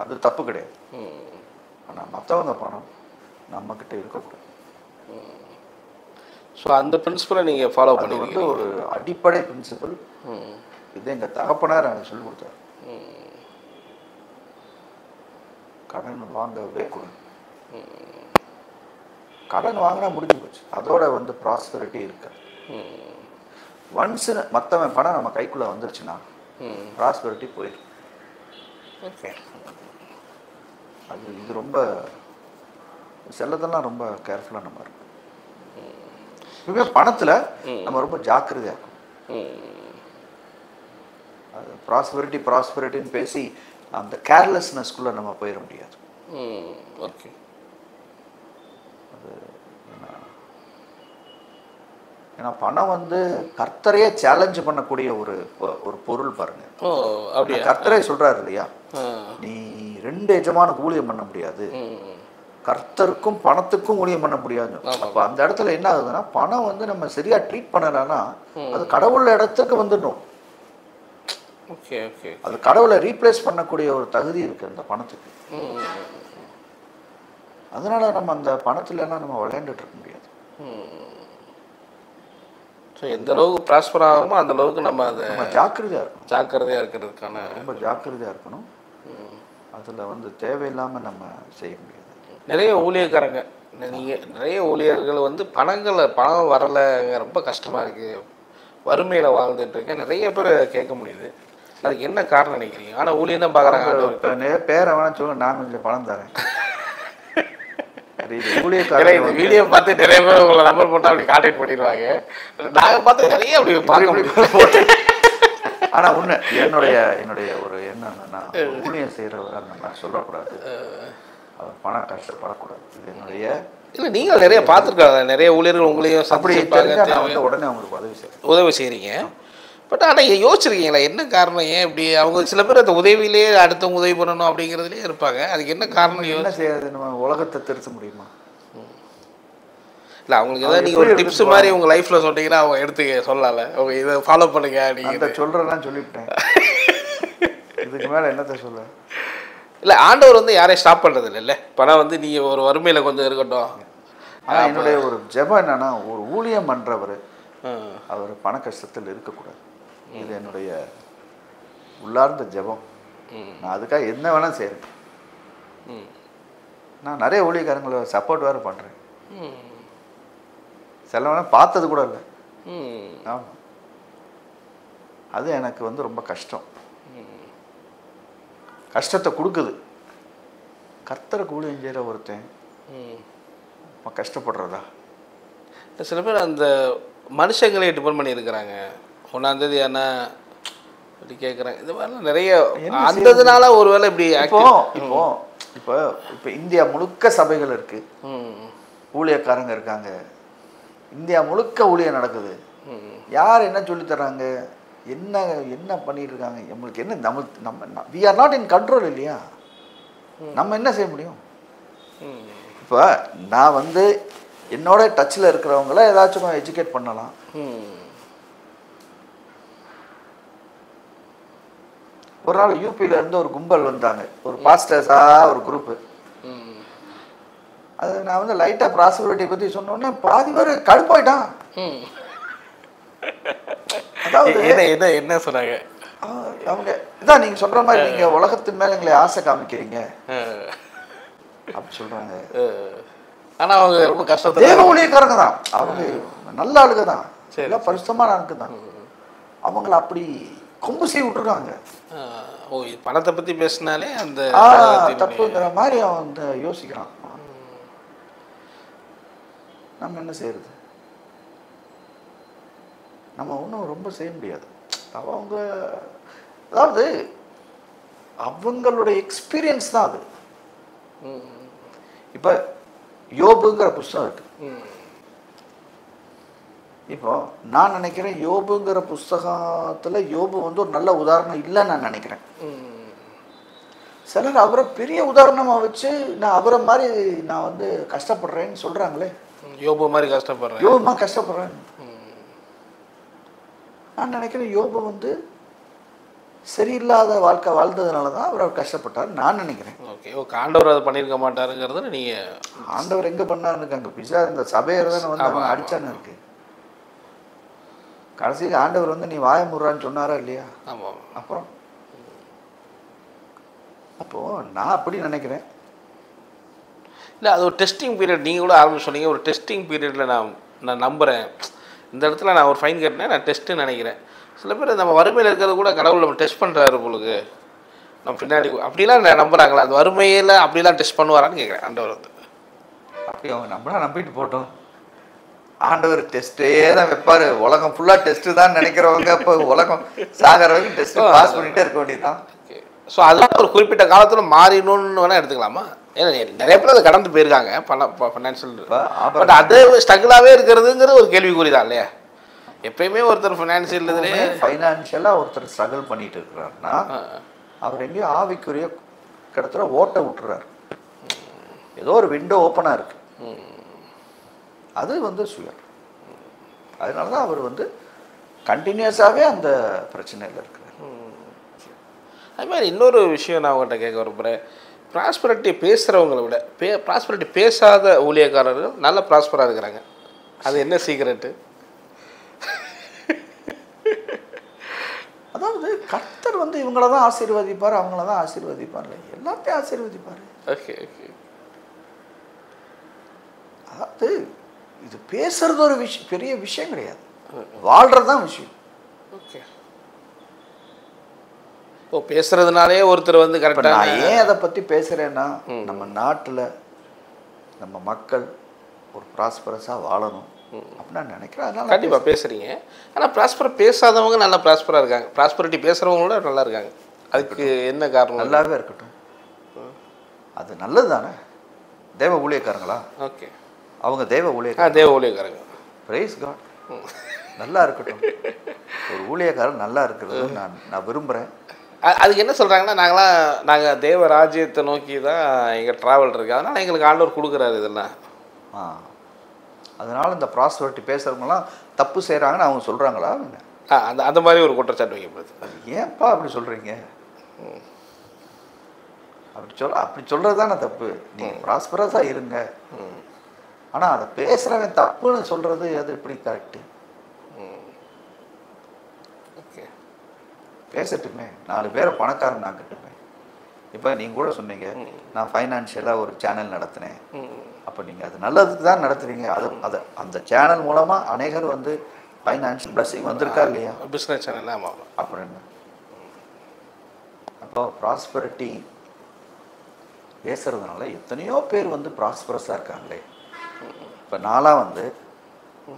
[SPEAKER 2] அது தப்பு கிடையாது. ஆனால் மற்றவங்க பணம் நம்மக்கிட்ட இருக்கக்கூடாது.
[SPEAKER 1] ஸோ அந்த பிரின்சிபலை நீங்கள் ஃபாலோ
[SPEAKER 2] அது வந்து ஒரு அடிப்படை பிரின்சிபல். இது எங்கள் தகப்பனார் எனக்கு சொல்லிக் கொடுத்தார். கடன் வாங்கவே கூடாது. கடன் வாங்கினா முடிஞ்சு போச்சு, அதோட வந்து ப்ராஸ்பரிட்டி இருக்காது. ஒன்ஸ் மற்றவன் பணம் நம்ம கைக்குள்ளே வந்துருச்சுன்னா ப்ராஸ்பரிட்டி போயிடும்.
[SPEAKER 1] ஓகே,
[SPEAKER 2] அது இது ரொம்ப செல்லதெல்லாம் ரொம்ப கேர்ஃபுல்லாக நம்ம இருக்கும். இப்பவே பணத்தில் நம்ம ரொம்ப ஜாக்கிரதையாக இருக்கும். அது ப்ராஸ்பரிட்டின்னு பேசி அந்த கேர்லெஸ்னஸ்குள்ளே நம்ம போயிட முடியாது.
[SPEAKER 1] ஓகே,
[SPEAKER 2] அது ஏன்னா பணம் வந்து கர்த்தரையே சேலஞ்ச் பண்ணக்கூடிய ஒரு ஒரு பொருள் பாருங்க. கர்த்தரே சொல்றாரு இல்லையா, நீ 2 எஜமானுக்கு ஊழியம் பண்ண முடியாது, கர்த்தருக்கும் பணத்துக்கும் ஊழியம் பண்ண முடியாது. அப்போ அந்த இடத்துல என்ன ஆகுதுன்னா, பணம் வந்து நம்ம சரியா ட்ரீட் பண்ணலன்னா அது கடவுள் இடத்துக்கு வந்துடும்.
[SPEAKER 1] ஓகே ஓகே,
[SPEAKER 2] அது கடவுளை ரீப்ளேஸ் பண்ணக்கூடிய ஒரு தகுதி இருக்கு அந்த பணத்துக்கு. அதனால நம்ம அந்த பணத்துலலாம் நம்ம விளையாண்டுட்டு இருக்க முடியாது.
[SPEAKER 1] ஸோ எந்த அளவுக்கு ப்ராஸ்பர் ஆகுமோ அந்த அளவுக்கு நம்ம அதை
[SPEAKER 2] ஜாக்கிரதையாக இருக்கணும்.
[SPEAKER 1] ஜாக்கிரதையாக இருக்கிறதுக்கான
[SPEAKER 2] ரொம்ப ஜாக்கிரதையாக இருக்கணும். அதில் வந்து தேவையில்லாமல் நம்ம செய்ய முடியாது.
[SPEAKER 1] நிறைய ஊழியக்காரங்க, நீங்கள் நிறைய ஊழியர்கள் வந்து பணம் வரலை, ரொம்ப கஷ்டமாக இருக்குது, வறுமையில் வாழ்ந்துட்டுருக்கேன் நிறைய பேர் கேட்க முடியுது. அதுக்கு என்ன காரணம் நினைக்கிறீங்க? ஆனால் ஊழியம் தான் பார்க்குறாங்க.
[SPEAKER 2] பேரை வேணா சொல்லுங்க, நான் கொஞ்சம் பணம் தரேன்.
[SPEAKER 1] இந்த வீடியோ பார்த்து நிறைய பேர் உங்களை நம்பர் போட்டு அப்படி கான்டாக்ட் பண்ணிடுவாங்க. நாங்கள் பார்த்து நிறைய அப்படி பார்க்க முடியும்.
[SPEAKER 2] ஆனால் ஒன்று என்னுடைய ஒரு என்னன்னா, ஊழியம் செய்கிறவர் அந்த மாதிரி சொல்லக்கூடாது, அவர் பணம் கஷ்டப்படக்கூடாது. இது என்னுடைய
[SPEAKER 1] இல்லை, நீங்கள் நிறைய பார்த்துருக்காங்க, நிறைய ஊழியர்கள் உங்களையும்
[SPEAKER 2] அப்படி உடனே அவங்களுக்கு
[SPEAKER 1] உதவி செய்கிறீங்க. பட் ஆனால் யோசிச்சிருக்கீங்களா என்ன காரணம், ஏன் இப்படி? அவங்க சில பேர் அந்த உதவியிலே அடுத்தவங்க உதவி பண்ணணும் அப்படிங்கிறதுலே இருப்பாங்க. அதுக்கு என்ன காரணம்?
[SPEAKER 2] என்ன செய்யாது, நம்ம உலகத்தை திருத்த முடியுமா?
[SPEAKER 1] இல்லை, அவங்களுக்கு ஏதாவது நீங்கள் ஒரு டிப்ஸ் மாதிரி உங்கள் லைஃப்பில் சொன்னீங்கன்னா அவங்க எடுத்து சொல்லலாம்ல, அவங்க இதை ஃபாலோ பண்ணுங்க நீங்கள்.
[SPEAKER 2] சொல்கிறேன்னா சொல்லிவிட்டேன், இதுக்கு மேலே என்னத்தை சொல்ல.
[SPEAKER 1] இல்லை, ஆண்டவர் வந்து யாரையும் ஸ்டாப் பண்ணுறது இல்லைல்ல. பணம் வந்து நீங்கள் ஒரு வறுமையில் கொஞ்சம் இருக்கட்டும்.
[SPEAKER 2] ஆனால் என்னுடைய ஒரு ஜெபம் என்னன்னா, ஒரு ஊழியம் பண்ணுறவர் அவர் பண கஷ்டத்தில் இருக்கக்கூடாது. இது என்னுடைய உள்ளார்ந்த ஜெபம். நான் அதுக்காக என்ன வேணால் செய்கிறேன். நான் நிறைய ஊழியக்காரங்களை சப்போர்ட் வேறு பண்ணுறேன். சில வேணால் பார்த்தது கூட இல்லை. ஆமாம், அது எனக்கு வந்து ரொம்ப கஷ்டம், கஷ்டத்தை கொடுக்குது. கர்த்தருக்கு ஊழியம் செய்கிற ஒருத்தன் கஷ்டப்படுறதா?
[SPEAKER 1] சில பேர் அந்த மனுஷங்களே டிபெண்ட் பண்ணியிருக்கிறாங்க. 1ஆம் தேதி ஆனால் அப்படி கேட்குறேன். இது மாதிரிலாம் நிறைய அந்ததுனால ஒரு வேளை இப்படி
[SPEAKER 2] இப்போ இந்தியா முழுக்க சபைகள் இருக்குது, ஊழியக்காரங்க இருக்காங்க, இந்தியா முழுக்க ஊழியம் நடக்குது. யார் என்ன சொல்லித்தராங்க, என்ன பண்ணிட்டு இருக்காங்க, நம்மளுக்கு என்ன, நம்ம we are not in control இல்லையா? நம்ம என்ன செய்ய முடியும்? இப்போ நான் வந்து என்னோட டச்சில் இருக்கிறவங்கள ஏதாச்சும் எஜுகேட் பண்ணலாம். ஒரு நாள் யூபியில இருந்து ஒரு கும்பல் வந்தாங்க, ஒரு பாஸ்டர்ஸா ஒரு குரூப்பு. அது நான் வந்து லைட்டாக ப்ராஸ்பரிட்டி பற்றி சொன்னோன்னே பாதி பேர் கடுப்பாயிட்டான். அதாவது
[SPEAKER 1] என்ன சொன்னாங்க
[SPEAKER 2] அவங்க, இதான் நீங்கள் சொல்கிற மாதிரி நீங்கள் உலகத்தின் மேலே எங்களை ஆசை காமிக்கிறீங்க அப்படி சொல்கிறாங்க.
[SPEAKER 1] ஆனால் அவங்க ரொம்ப கஷ்டத்தை,
[SPEAKER 2] தேவ ஊழியக்காரங்க தான் அவங்க, நல்ல ஆளுங்க தான், எல்லாம் பரிசுத்தமான ஆளுங்க தான், அவங்கள அப்படி கொம்பு செய்ய விட்டுருக்காங்க.
[SPEAKER 1] ஓ, பணத்தை பற்றி பேசினாலே அந்த
[SPEAKER 2] தப்புங்கிற மாதிரி அவன் வந்து யோசிக்கிறான். நம்ம என்ன செய்யறது? நம்ம ஒன்றும் ரொம்ப செய்ய முடியாது. அவங்க அதாவது அவங்களுடைய எக்ஸ்பீரியன்ஸ் தான் அது. இப்போ யோபுங்கிற புஸ்தகம் இருக்கு. இப்போ நான் நினைக்கிறேன் யோபுங்கிற புஸ்தகத்தில் யோபு வந்து ஒரு நல்ல உதாரணம் இல்லைன்னு நான் நினைக்கிறேன். சிலர் அவரை பெரிய உதாரணமாக வச்சு நான் அவரை மாதிரி நான் வந்து கஷ்டப்படுறேன்னு சொல்கிறாங்களே.
[SPEAKER 1] யோபு மாதிரி கஷ்டப்படுறேன்,
[SPEAKER 2] யோபுமா கஷ்டப்படுறேன். நான் நினைக்கிறேன் யோபு வந்து சரியில்லாத வாழ்க்கை வாழ்ந்ததுனால தான் அவர் கஷ்டப்பட்டார் நான் நினைக்கிறேன்.
[SPEAKER 1] ஓகே, ஓகே, ஆண்டவர் அதை பண்ணியிருக்க மாட்டாருங்கிறது நீங்கள்.
[SPEAKER 2] ஆண்டவர் எங்கே பண்ணாருன்னு அங்கே பிசா இந்த சபையர் தானே வந்து அவன் அடிச்சான்னு இருக்கு. கடைசிக்கு ஆண்டவர் வந்து நீ வாய முறான்னு சொன்னாரா இல்லையா?
[SPEAKER 1] ஆமாம்.
[SPEAKER 2] அப்புறம் அப்போது நான் அப்படி நினைக்கிறேன்.
[SPEAKER 1] இல்லை, அது ஒரு டெஸ்டிங் பீரியட். நீங்கள் கூட ஆரம்பிச்சு சொன்னீங்க, ஒரு டெஸ்டிங் பீரியடில் நான் நம்புகிறேன். இந்த இடத்துல நான் ஒரு ஃபைன் கட்டினேன், நான் டெஸ்ட்டுன்னு நினைக்கிறேன். சில பேர் நம்ம வறுமையில் இருக்கிறது கூட கடவுள் நம்ம டெஸ்ட் பண்ணுறாரு பொழுது நம்ம பின்னாடி அப்படிலாம் நம்புகிறாங்களா? அந்த வறுமையில் அப்படிலாம் டெஸ்ட் பண்ணுவாரான்னு கேட்குறேன் ஆண்டவர் வந்து.
[SPEAKER 2] அப்படி அவங்க நம்மளா நம்பிட்டு போட்டோம். ஆண்டவர் டெஸ்ட்டே தான் வைப்பார். உலகம் ஃபுல்லாக டெஸ்ட்டு தான் நினைக்கிறவங்க இப்போ உலகம் சாகிற வரைக்கும் டெஸ்ட்டு பாஸ் பண்ணிகிட்டே இருக்க வேண்டியதுதான்.
[SPEAKER 1] ஸோ அதெல்லாம் ஒரு குறிப்பிட்ட காலத்தில் மாறிடணும்னு வேணால் எடுத்துக்கலாமா? ஏன்னா நிறைய பேர் அதை கடந்து போயிருக்காங்க ஃபைனான்ஷியல். பட் அது ஸ்ட்ரகிளாகவே இருக்கிறதுங்கிறது ஒரு கேள்விக்குறி தான் இல்லையா? எப்பயுமே ஒருத்தர் ஃபினான்ஷியல் இதுலேயே
[SPEAKER 2] ஃபைனான்ஷியலாக ஒருத்தர் ஸ்ட்ரகிள் பண்ணிட்டு இருக்கிறாருன்னா அவர் எங்கேயோ ஆவிக்குரிய கிடத்துல ஓட்ட விட்டுறாரு. ஏதோ ஒரு விண்டோ ஓப்பனாக இருக்கு, அது வந்து சுயம். அதனால தான் அவர் வந்து கண்டினியூஸாகவே அந்த பிரச்சனையில் இருக்கிறார்.
[SPEAKER 1] அது மாதிரி இன்னொரு விஷயம் நான் உங்கள்கிட்ட கேட்க விரும்புகிறேன். ப்ராஸ்பரிட்டி பேசுகிறவங்களை விட ப்ராஸ்பரிட்டி பேசாத ஊழியக்காரர்கள் நல்ல ப்ராஸ்பராக இருக்கிறாங்க. அது என்ன சீக்ரெட்டு?
[SPEAKER 2] அதாவது கர்த்தர் வந்து இவங்கள தான் ஆசீர்வதிப்பார், அவங்கள தான் ஆசீர்வதிப்பார், எல்லாத்தையும் ஆசீர்வதிப்பார்.
[SPEAKER 1] Okay okay.
[SPEAKER 2] அதாவது இது பேசுறது ஒரு விஷயம், பெரிய விஷயம் கிடையாது, வாழ்கிறது தான் விஷயம்.
[SPEAKER 1] ஓகே. ஓ, பேசுறதுனாலே ஒருத்தர் வந்து கரெக்டாக.
[SPEAKER 2] நான் ஏன் அதை பற்றி பேசுகிறேன்னா, நம்ம நாட்டில் நம்ம மக்கள் ஒரு ப்ராஸ்பரஸாக வாழணும் அப்படின்னு நான் நினைக்கிறேன். அதனால்
[SPEAKER 1] கண்டிப்பாக பேசுகிறீங்க. ஆனால் ப்ராஸ்பர் பேசாதவங்க நல்லா ப்ராஸ்பராக இருக்காங்க, ப்ராஸ்பரிட்டி பேசுகிறவங்களோட நல்லா இருக்காங்க. அதுக்கு என்ன காரணம்?
[SPEAKER 2] நல்லாவே இருக்கட்டும், அது நல்லது தானே. தேவ ஊழியக்காரங்களா?
[SPEAKER 1] ஓகே,
[SPEAKER 2] அவங்க தேவ ஊழியக்காரங்க.
[SPEAKER 1] தேவ ஊழியக்காரங்க.
[SPEAKER 2] Praise God. நல்லா இருக்கட்டும். ஒரு ஊழியக்காரன் நல்லா இருக்கிறது நான் விரும்புகிறேன்.
[SPEAKER 1] அதுக்கு என்ன சொல்கிறாங்கன்னா, நாங்கள் தேவ ராஜ்யத்தை நோக்கி தான் எங்கள் ட்ராவல் இருக்குது, அதனால் எங்களுக்கு ஆண்டவர் கொடுக்குறாரு இதெல்லாம்.
[SPEAKER 2] அதனால் இந்த ப்ராஸ்பரிட்டி பேசுகிறவங்களாம் தப்பு செய்கிறாங்கன்னு அவங்க சொல்கிறாங்களா?
[SPEAKER 1] அந்த மாதிரி ஒரு குற்றச்சாட்டு வைக்கப்படுது.
[SPEAKER 2] ஏன்ப்பா அப்படி சொல்கிறீங்க? அப்படி சொல்கிறது தானே தப்பு. நீங்கள் ப்ராஸ்பரஸாக இருங்க, ஆனால் அதை பேசுகிறவன் தப்புன்னு சொல்கிறது அது எப்படி கரெக்டு?
[SPEAKER 1] ஓகே,
[SPEAKER 2] பேசட்டுமே, 4 பேரை பணக்காரன் நான் கட்டுமே. இப்போ நீங்கள் கூட சொன்னீங்க, நான் ஃபைனான்ஷியலாக ஒரு சேனல் நடத்தினேன். அப்போ நீங்கள் அது நல்லதுக்கு தான் நடத்துகிறீங்க. அது அந்த சேனல் மூலமாக அநேகர் வந்து ஃபைனான்ஷியல் பிளஸிங் வந்திருக்கா இல்லையா?
[SPEAKER 1] Business channel. ஆமாம்.
[SPEAKER 2] அப்புறம் என்ன? அப்போ ப்ராஸ்பரிட்டி பேசுகிறதுனால எத்தனையோ பேர் வந்து ப்ராஸ்பரஸாக இருக்காங்களே. இப்போ நான்லாம் வந்து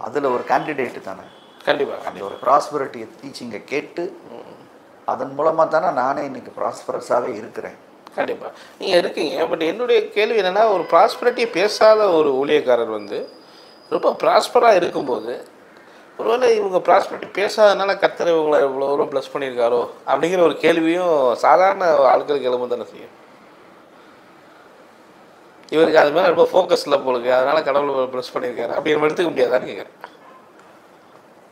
[SPEAKER 2] அதில் ஒரு கேண்டிடேட்டு தானே.
[SPEAKER 1] கண்டிப்பாக.
[SPEAKER 2] அந்த ஒரு ப்ராஸ்பரிட்டி டீச்சிங்கை கேட்டு அதன் மூலமாக தானே நானே இன்றைக்கி ப்ராஸ்பரஸாகவே இருக்கிறேன்.
[SPEAKER 1] கண்டிப்பாக நீங்கள் இருக்கீங்க. பட் என்னுடைய கேள்வி என்னென்னா, ஒரு ப்ராஸ்பரிட்டி பேசாத ஒரு ஊழியக்காரர் வந்து ரொம்ப ப்ராஸ்பராக இருக்கும்போது, ஒருவேளை இவங்க ப்ராஸ்பரிட்டி பேசாதனால கர்த்தர் இவங்களை எவ்வளோ ப்ளஸ் பண்ணியிருக்காரோ அப்படிங்கிற ஒரு கேள்வியும் சாதாரண ஆட்களுக்கு எழும்ப தானே செய்யும். இவருக்கு அது மேலே ரொம்ப ஃபோக்கஸில் போலுக்கு, அதனால் கடவுளை ப்ளஸ் பண்ணியிருக்காரு அப்படி நம்ம எடுத்துக்க முடியாதான்னு கேட்குறேன்.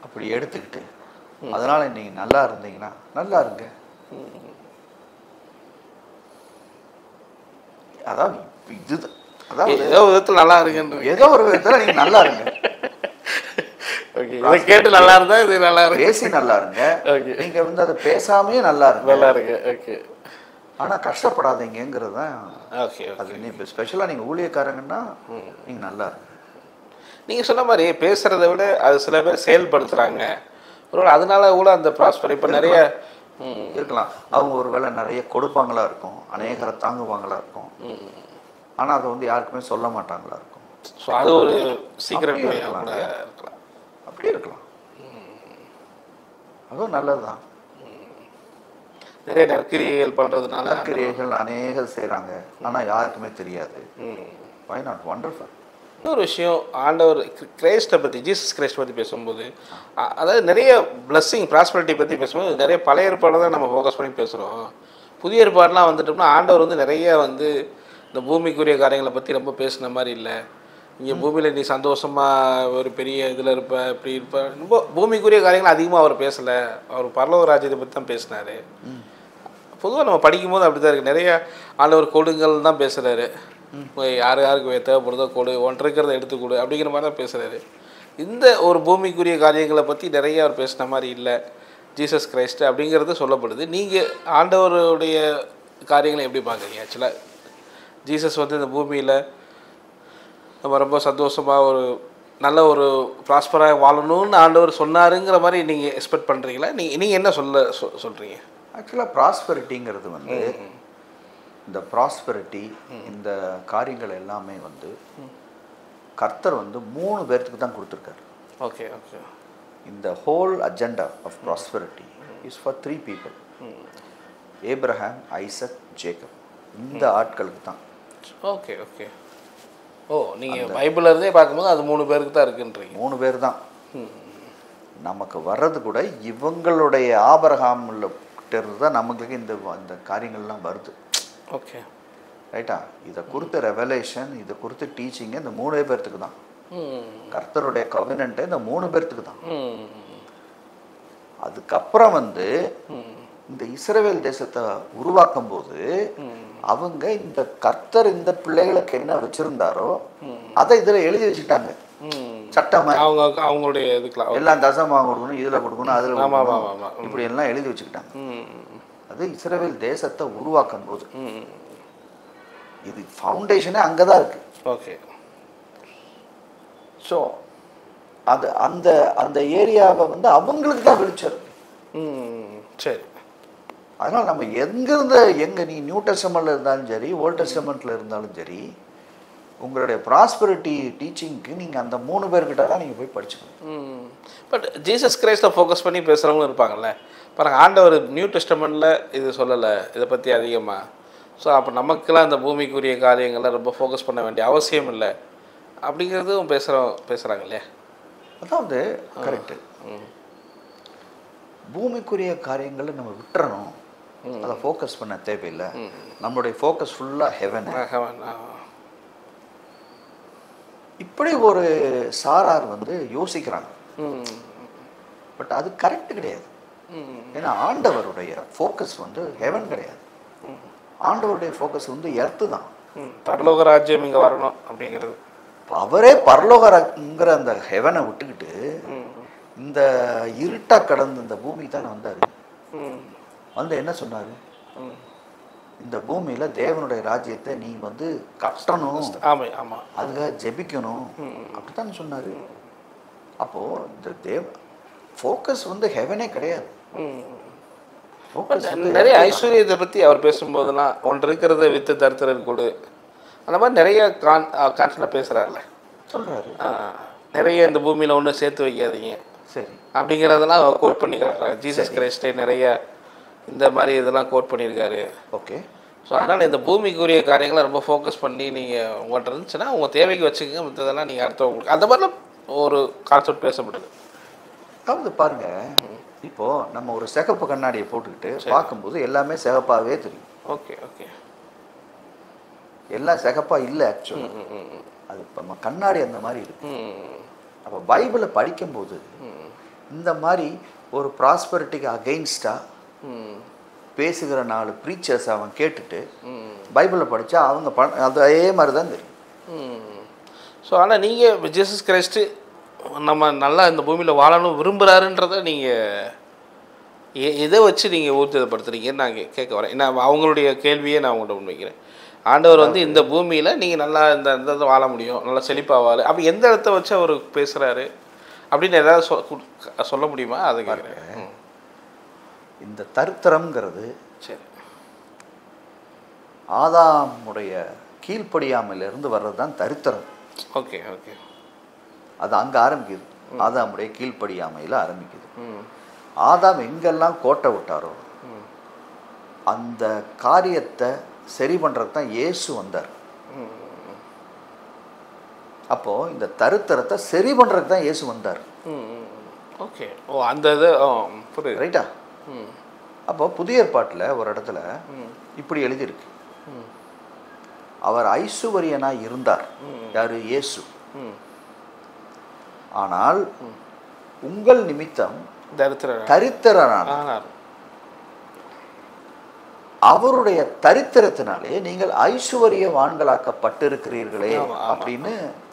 [SPEAKER 2] அப்படி எடுத்துக்கிட்டு அதனால் நீங்கள் நல்லா இருந்தீங்கன்னா நல்லா இருங்க. அதாவது இது அதாவது
[SPEAKER 1] ஏதோ விதத்தில் நல்லா இருக்குன்ற,
[SPEAKER 2] ஏதோ ஒரு விதத்தில் நீங்கள் நல்லா இருங்க.
[SPEAKER 1] ஓகே, இதை கேட்டு நல்லா இருந்தா இது நல்லா இருக்கு,
[SPEAKER 2] பேசி நல்லா இருங்க.
[SPEAKER 1] ஓகே,
[SPEAKER 2] நீங்கள் வந்து அதை பேசாமையே நல்லா இருங்க.
[SPEAKER 1] நல்லா இருக்கு. ஓகே,
[SPEAKER 2] ஆனால் கஷ்டப்படாதீங்கிறது தான்.
[SPEAKER 1] ஓகே,
[SPEAKER 2] அது இப்போ ஸ்பெஷலாக நீங்கள் ஊழியக்காரங்கன்னா நீங்கள் நல்லா இருங்க.
[SPEAKER 1] நீங்கள் சொன்ன மாதிரி பேசுகிறத விட அது சில பேர் செயல்படுத்துகிறாங்க. ஒரு அதனால கூட அந்த ப்ராஸ்பர் இப்போ நிறைய
[SPEAKER 2] இருக்கலாம். அவங்க ஒரு வேளை நிறைய கொடுப்பாங்களா இருக்கும், அநேகரை தாங்குவாங்களா இருக்கும், ஆனால் அதை வந்து யாருக்குமே சொல்ல மாட்டாங்களா இருக்கும்.
[SPEAKER 1] ஸோ அது ஒரு சீக்கிரம்
[SPEAKER 2] இருக்கலாம். அப்படியே இருக்கலாம். அதுவும் நல்லது தான்.
[SPEAKER 1] நிறைய நற்கிரியைகள் பண்ணுறதுனால
[SPEAKER 2] நற்கிரியைகள் அநேகர் செய்கிறாங்க, ஆனால் யாருக்குமே தெரியாது. Why not wonderful.
[SPEAKER 1] இன்னொரு விஷயம், ஆண்டவர் கிரைஸ்ட்டை பற்றி, ஜீசஸ் கிரைஸ்ட் பற்றி பேசும்போது, அதாவது நிறைய பிளஸ்ஸிங் ப்ராஸ்பரிட்டி பற்றி பேசும்போது நிறைய பழைய ஏற்பாடு தான் நம்ம ஃபோக்கஸ் பண்ணி பேசுகிறோம். புதிய ஏற்பாடுலாம் வந்துட்டோம்னா ஆண்டவர் வந்து நிறைய வந்து இந்த பூமிக்குரிய காரியங்களை பற்றி ரொம்ப பேசின மாதிரி இல்லை. இங்கே பூமியில் நீ சந்தோஷமாக ஒரு பெரிய இதில் இருப்ப, இப்படி இருப்ப, ரொம்ப பூமிக்குரிய காரியங்கள் அதிகமாக அவர் பேசலை. அவர் பரலோக ராஜ்யத்தை பற்றி தான் பேசினார். பொதுவாக நம்ம படிக்கும்போது அப்படி தான் இருக்குது. நிறைய ஆண்டவர் கொடுங்கள் தான் பேசுகிறாரு. யார் யாருக்கு தேவைப்படுதோ கொடு, ஒன்று இருக்கிறத எடுத்து கொடு அப்படிங்கிற மாதிரி தான் பேசுகிறாரு. இந்த ஒரு பூமிக்குரிய காரியங்களை பற்றி நிறைய அவர் பேசின மாதிரி இல்லை ஜீசஸ் கிரைஸ்ட் அப்படிங்கிறது சொல்லப்படுது. நீங்கள் ஆண்டவருடைய காரியங்களை எப்படி பார்க்குறீங்க? ஆக்சுவலாக ஜீசஸ் வந்து இந்த பூமியில் நம்ம ரொம்ப சந்தோஷமாக ஒரு நல்ல ஒரு ப்ராஸ்பராக வாழணும்னு ஆண்டவர் சொன்னாருங்கிற மாதிரி நீங்கள் எக்ஸ்பெக்ட் பண்ணுறீங்களா? நீங்கள் என்ன சொல்கிறீங்க?
[SPEAKER 2] ஆக்சுவலாக ப்ராஸ்பெரிட்டிங்கிறது வந்து இந்த ப்ராஸ்பெரிட்டி இந்த காரியங்கள் எல்லாமே வந்து கர்த்தர் வந்து 3 பேர்த்துக்கு தான் கொடுத்துருக்காரு.
[SPEAKER 1] Okay okay.
[SPEAKER 2] இந்த whole agenda of prosperity is for 3 people. Abraham, Isaac, Jacob. இந்த ஆட்களுக்கு தான்.
[SPEAKER 1] Okay okay. ஓ, நீங்கள் பைபிளில் இருந்தே பார்க்கும்போது அது 3 பேருக்கு தான் இருக்குன்றீங்க.
[SPEAKER 2] 3 பேர் தான். நமக்கு வர்றது கூட இவங்களுடைய ஆபிரகாம்ல இருந்து தான் நமக்கு இந்த காரியங்கள்லாம் வருது.
[SPEAKER 1] ஓகே
[SPEAKER 2] ரைட்டா? இதை குறித்த ரெவலேஷன், இதை குறித்த டீச்சிங் இந்த 3 பேர்த்துக்கு தான். கர்த்தருடைய கவெனன்ட் இந்த 3 பேர்த்துக்கு தான். அதுக்கப்புறம் வந்து இந்த இஸ்ரவேல் தேசத்தை உருவாக்கும் போது அவங்க இந்த கர்த்தர் இந்த பிள்ளைகளுக்கு என்ன வச்சிருந்தாரோ அதை இதுல எழுதி வச்சுட்டாங்க. சட்டமா
[SPEAKER 1] அவங்களுடைய
[SPEAKER 2] எல்லாம் தசமாக கொடுக்கணும், இதுல கொடுக்கணும், அதுல இப்படி எல்லாம் எழுதி வச்சுக்கிட்டாங்க. அது இஸ்ரவேல் தேசத்தை உருவாக்கும் போது இது ஃபவுண்டேஷனே அங்கதான் இருக்கு.
[SPEAKER 1] ஓகே.
[SPEAKER 2] ஸோ அது அந்த அந்த ஏரியாவை வந்து அவங்களுக்கு தான் வெளிச்சம்.
[SPEAKER 1] சரி.
[SPEAKER 2] அதனால் நம்ம எங்கே நீ நியூ டெஸ்டமெண்ட்டில் இருந்தாலும் சரி, ஓல்ட் டெஸ்டமெண்ட்டில் இருந்தாலும் சரி, உங்களுடைய ப்ராஸ்பெரிட்டி டீச்சிங்க்கு நீங்கள் அந்த 3 பேர்கிட்ட தான் நீங்கள் போய் படிச்சுக்கணும்.
[SPEAKER 1] பட் ஜீசஸ் கிரைஸ்ட்டை ஃபோக்கஸ் பண்ணி பேசுகிறவங்களும் இருப்பாங்கல்ல. பாருங்கள், ஆண்டவர் நியூ டெஸ்டமெண்ட்டில் இது சொல்லலை இதை பற்றி அதிகமாக. ஸோ அப்போ நமக்கெல்லாம் அந்த பூமிக்குரிய காரியங்களை ரொம்ப ஃபோக்கஸ் பண்ண வேண்டிய அவசியம் இல்லை அப்படிங்கிறதும் பேசுகிறாங்க இல்லையா?
[SPEAKER 2] அதாவது கரெக்டு. பூமிக்குரிய காரியங்களை நம்ம விட்டுறணும், அதை ஃபோக்கஸ் பண்ண தேவையில்லை. நம்மளுடைய ஃபோக்கஸ் ஃபுல்லாக ஹெவன். இப்படி ஒரு சாரார் வந்து யோசிக்கிறாங்க. பட் அது கரெக்ட் கிடையாது. ஏன்னா ஆண்டவருடைய ஃபோக்கஸ் வந்து ஹெவன் கிடையாது. ஆண்டவருடைய ஃபோக்கஸ் வந்து எர்த்து தான்.
[SPEAKER 1] பரலோக ராஜ்யம் இங்கே வரணும் அப்படிங்கிறது.
[SPEAKER 2] அவரே பரலோகங்கிற அந்த ஹெவனை விட்டுக்கிட்டு இந்த இருட்டா கடந்து இந்த பூமிக்கு தானே வந்தாரு. வந்து என்ன சொன்னாரு? இந்த பூமியில தேவனுடைய ராஜ்யத்தை நீ வந்து கட்டணும், அதுக்காக ஜெபிக்கணும் அப்படித்தான் சொன்னாரு. அப்போ இந்த ஃபோக்கஸ் வந்து ஹெவனே கிடையாது.
[SPEAKER 1] நிறைய ஐஸ்வர்யத்தை பற்றி அவர் பேசும்போதெல்லாம் ஒன்று இருக்கிறத வித்து தருத்திரன் கொடு அந்த மாதிரி நிறைய கான்செப்டாக பேசுகிறாருல்ல,
[SPEAKER 2] சொல்கிறாரு.
[SPEAKER 1] நிறைய இந்த பூமியில் ஒன்றும் சேர்த்து வைக்காதீங்க
[SPEAKER 2] சரி
[SPEAKER 1] அப்படிங்கிறதெல்லாம் கோட் பண்ணியிருக்காரு. ஜீசஸ் கிரைஸ்டே நிறைய இந்த மாதிரி இதெல்லாம் கோட் பண்ணியிருக்காரு.
[SPEAKER 2] ஓகே.
[SPEAKER 1] ஸோ அதனால் இந்த பூமிக்குரிய காரியங்களை ரொம்ப ஃபோக்கஸ் பண்ணி நீங்கள் உங்கள்கிட்ட இருந்துச்சுன்னா உங்கள் தேவைக்கு வச்சுக்கோங்க, மற்றதெல்லாம் நீங்கள் அடுத்தவங்களுக்கு அந்த மாதிரிலாம் ஒரு கான்செப்ட் பேசப்படுது.
[SPEAKER 2] அதாவது பாருங்கள், இப்போது நம்ம ஒரு சிகப்பு கண்ணாடியை போட்டுக்கிட்டு பார்க்கும்போது எல்லாமே சிகப்பாகவே தெரியும்.
[SPEAKER 1] Okay okay.
[SPEAKER 2] எல்லாம் சிகப்பாக இல்லை ஆக்சுவலாக. அது இப்போ நம்ம கண்ணாடி அந்த மாதிரி இருக்கு. அப்போ பைபிளை படிக்கும்போது இந்த மாதிரி ஒரு ப்ராஸ்பெரிட்டிக்கு அகெயின்ஸ்டாக பேசுகிற 4 ப்ரீச்சர்ஸ் அவன் கேட்டுட்டு பைபிளை படித்தா அவங்க அதே மாதிரி தான் தெரியும்.
[SPEAKER 1] ஸோ ஆனால் நீங்கள் ஜீசஸ் கிரைஸ்ட்டு நம்ம நல்லா இந்த பூமியில் வாழணும் விரும்புகிறாருன்றதை நீங்கள் எதை வச்சு நீங்கள் ஊர்ஜிதப்படுத்துறீங்கன்னு நான் கேட்க வரேன். நான் அவங்களுடைய கேள்வியே நான் உங்கள்கிட்ட முன்வைக்கிறேன். ஆண்டவர் வந்து இந்த பூமியில் நீங்கள் நல்லா இந்த வாழ முடியும், நல்லா செழிப்பாக வாழ, அப்படி எந்த இடத்த வச்சு அவர் பேசுகிறாரு அப்படின்னு ஏதாவது சொல்ல முடியுமா? அது கேட்குறேன்.
[SPEAKER 2] இந்த தரித்திரம்ங்கிறது
[SPEAKER 1] சரி
[SPEAKER 2] ஆதாமுடைய கீழ்ப்படியாமையிலிருந்து வர்றது தான் தரித்திரம்.
[SPEAKER 1] Okay okay.
[SPEAKER 2] அது அங்கே ஆரம்பிக்குது. ஆதாமுடைய கீழ்ப்படியாமையில் ஆரம்பிக்குது. ஆதாம் எங்கெல்லாம் கோட்டை விட்டாரோ அந்த காரியத்தை சரி பண்ணுறது தான் இயேசு வந்தார். அப்போ இந்த தரித்திரத்தை சரி பண்ணுறதுக்கு தான் இயேசு வந்தார்.
[SPEAKER 1] ஓகே. ஓ அந்த இது புரியுது.
[SPEAKER 2] ரைட்டா? அப்போ புதிய ஏற்பாட்டில் ஒரு இடத்துல இப்படி எழுதியிருக்கு, அவர் ஐசுவரியனாய் இருந்தார். யாரு? இயேசு. ஆனால் உங்கள் நிமித்தம் தரித்திரனானார். அவருடைய தரித்திரத்தினாலே நீங்கள் ஐசுவரியவான்களாக்கப்பட்டிருக்கிறீர்களே அப்படின்னு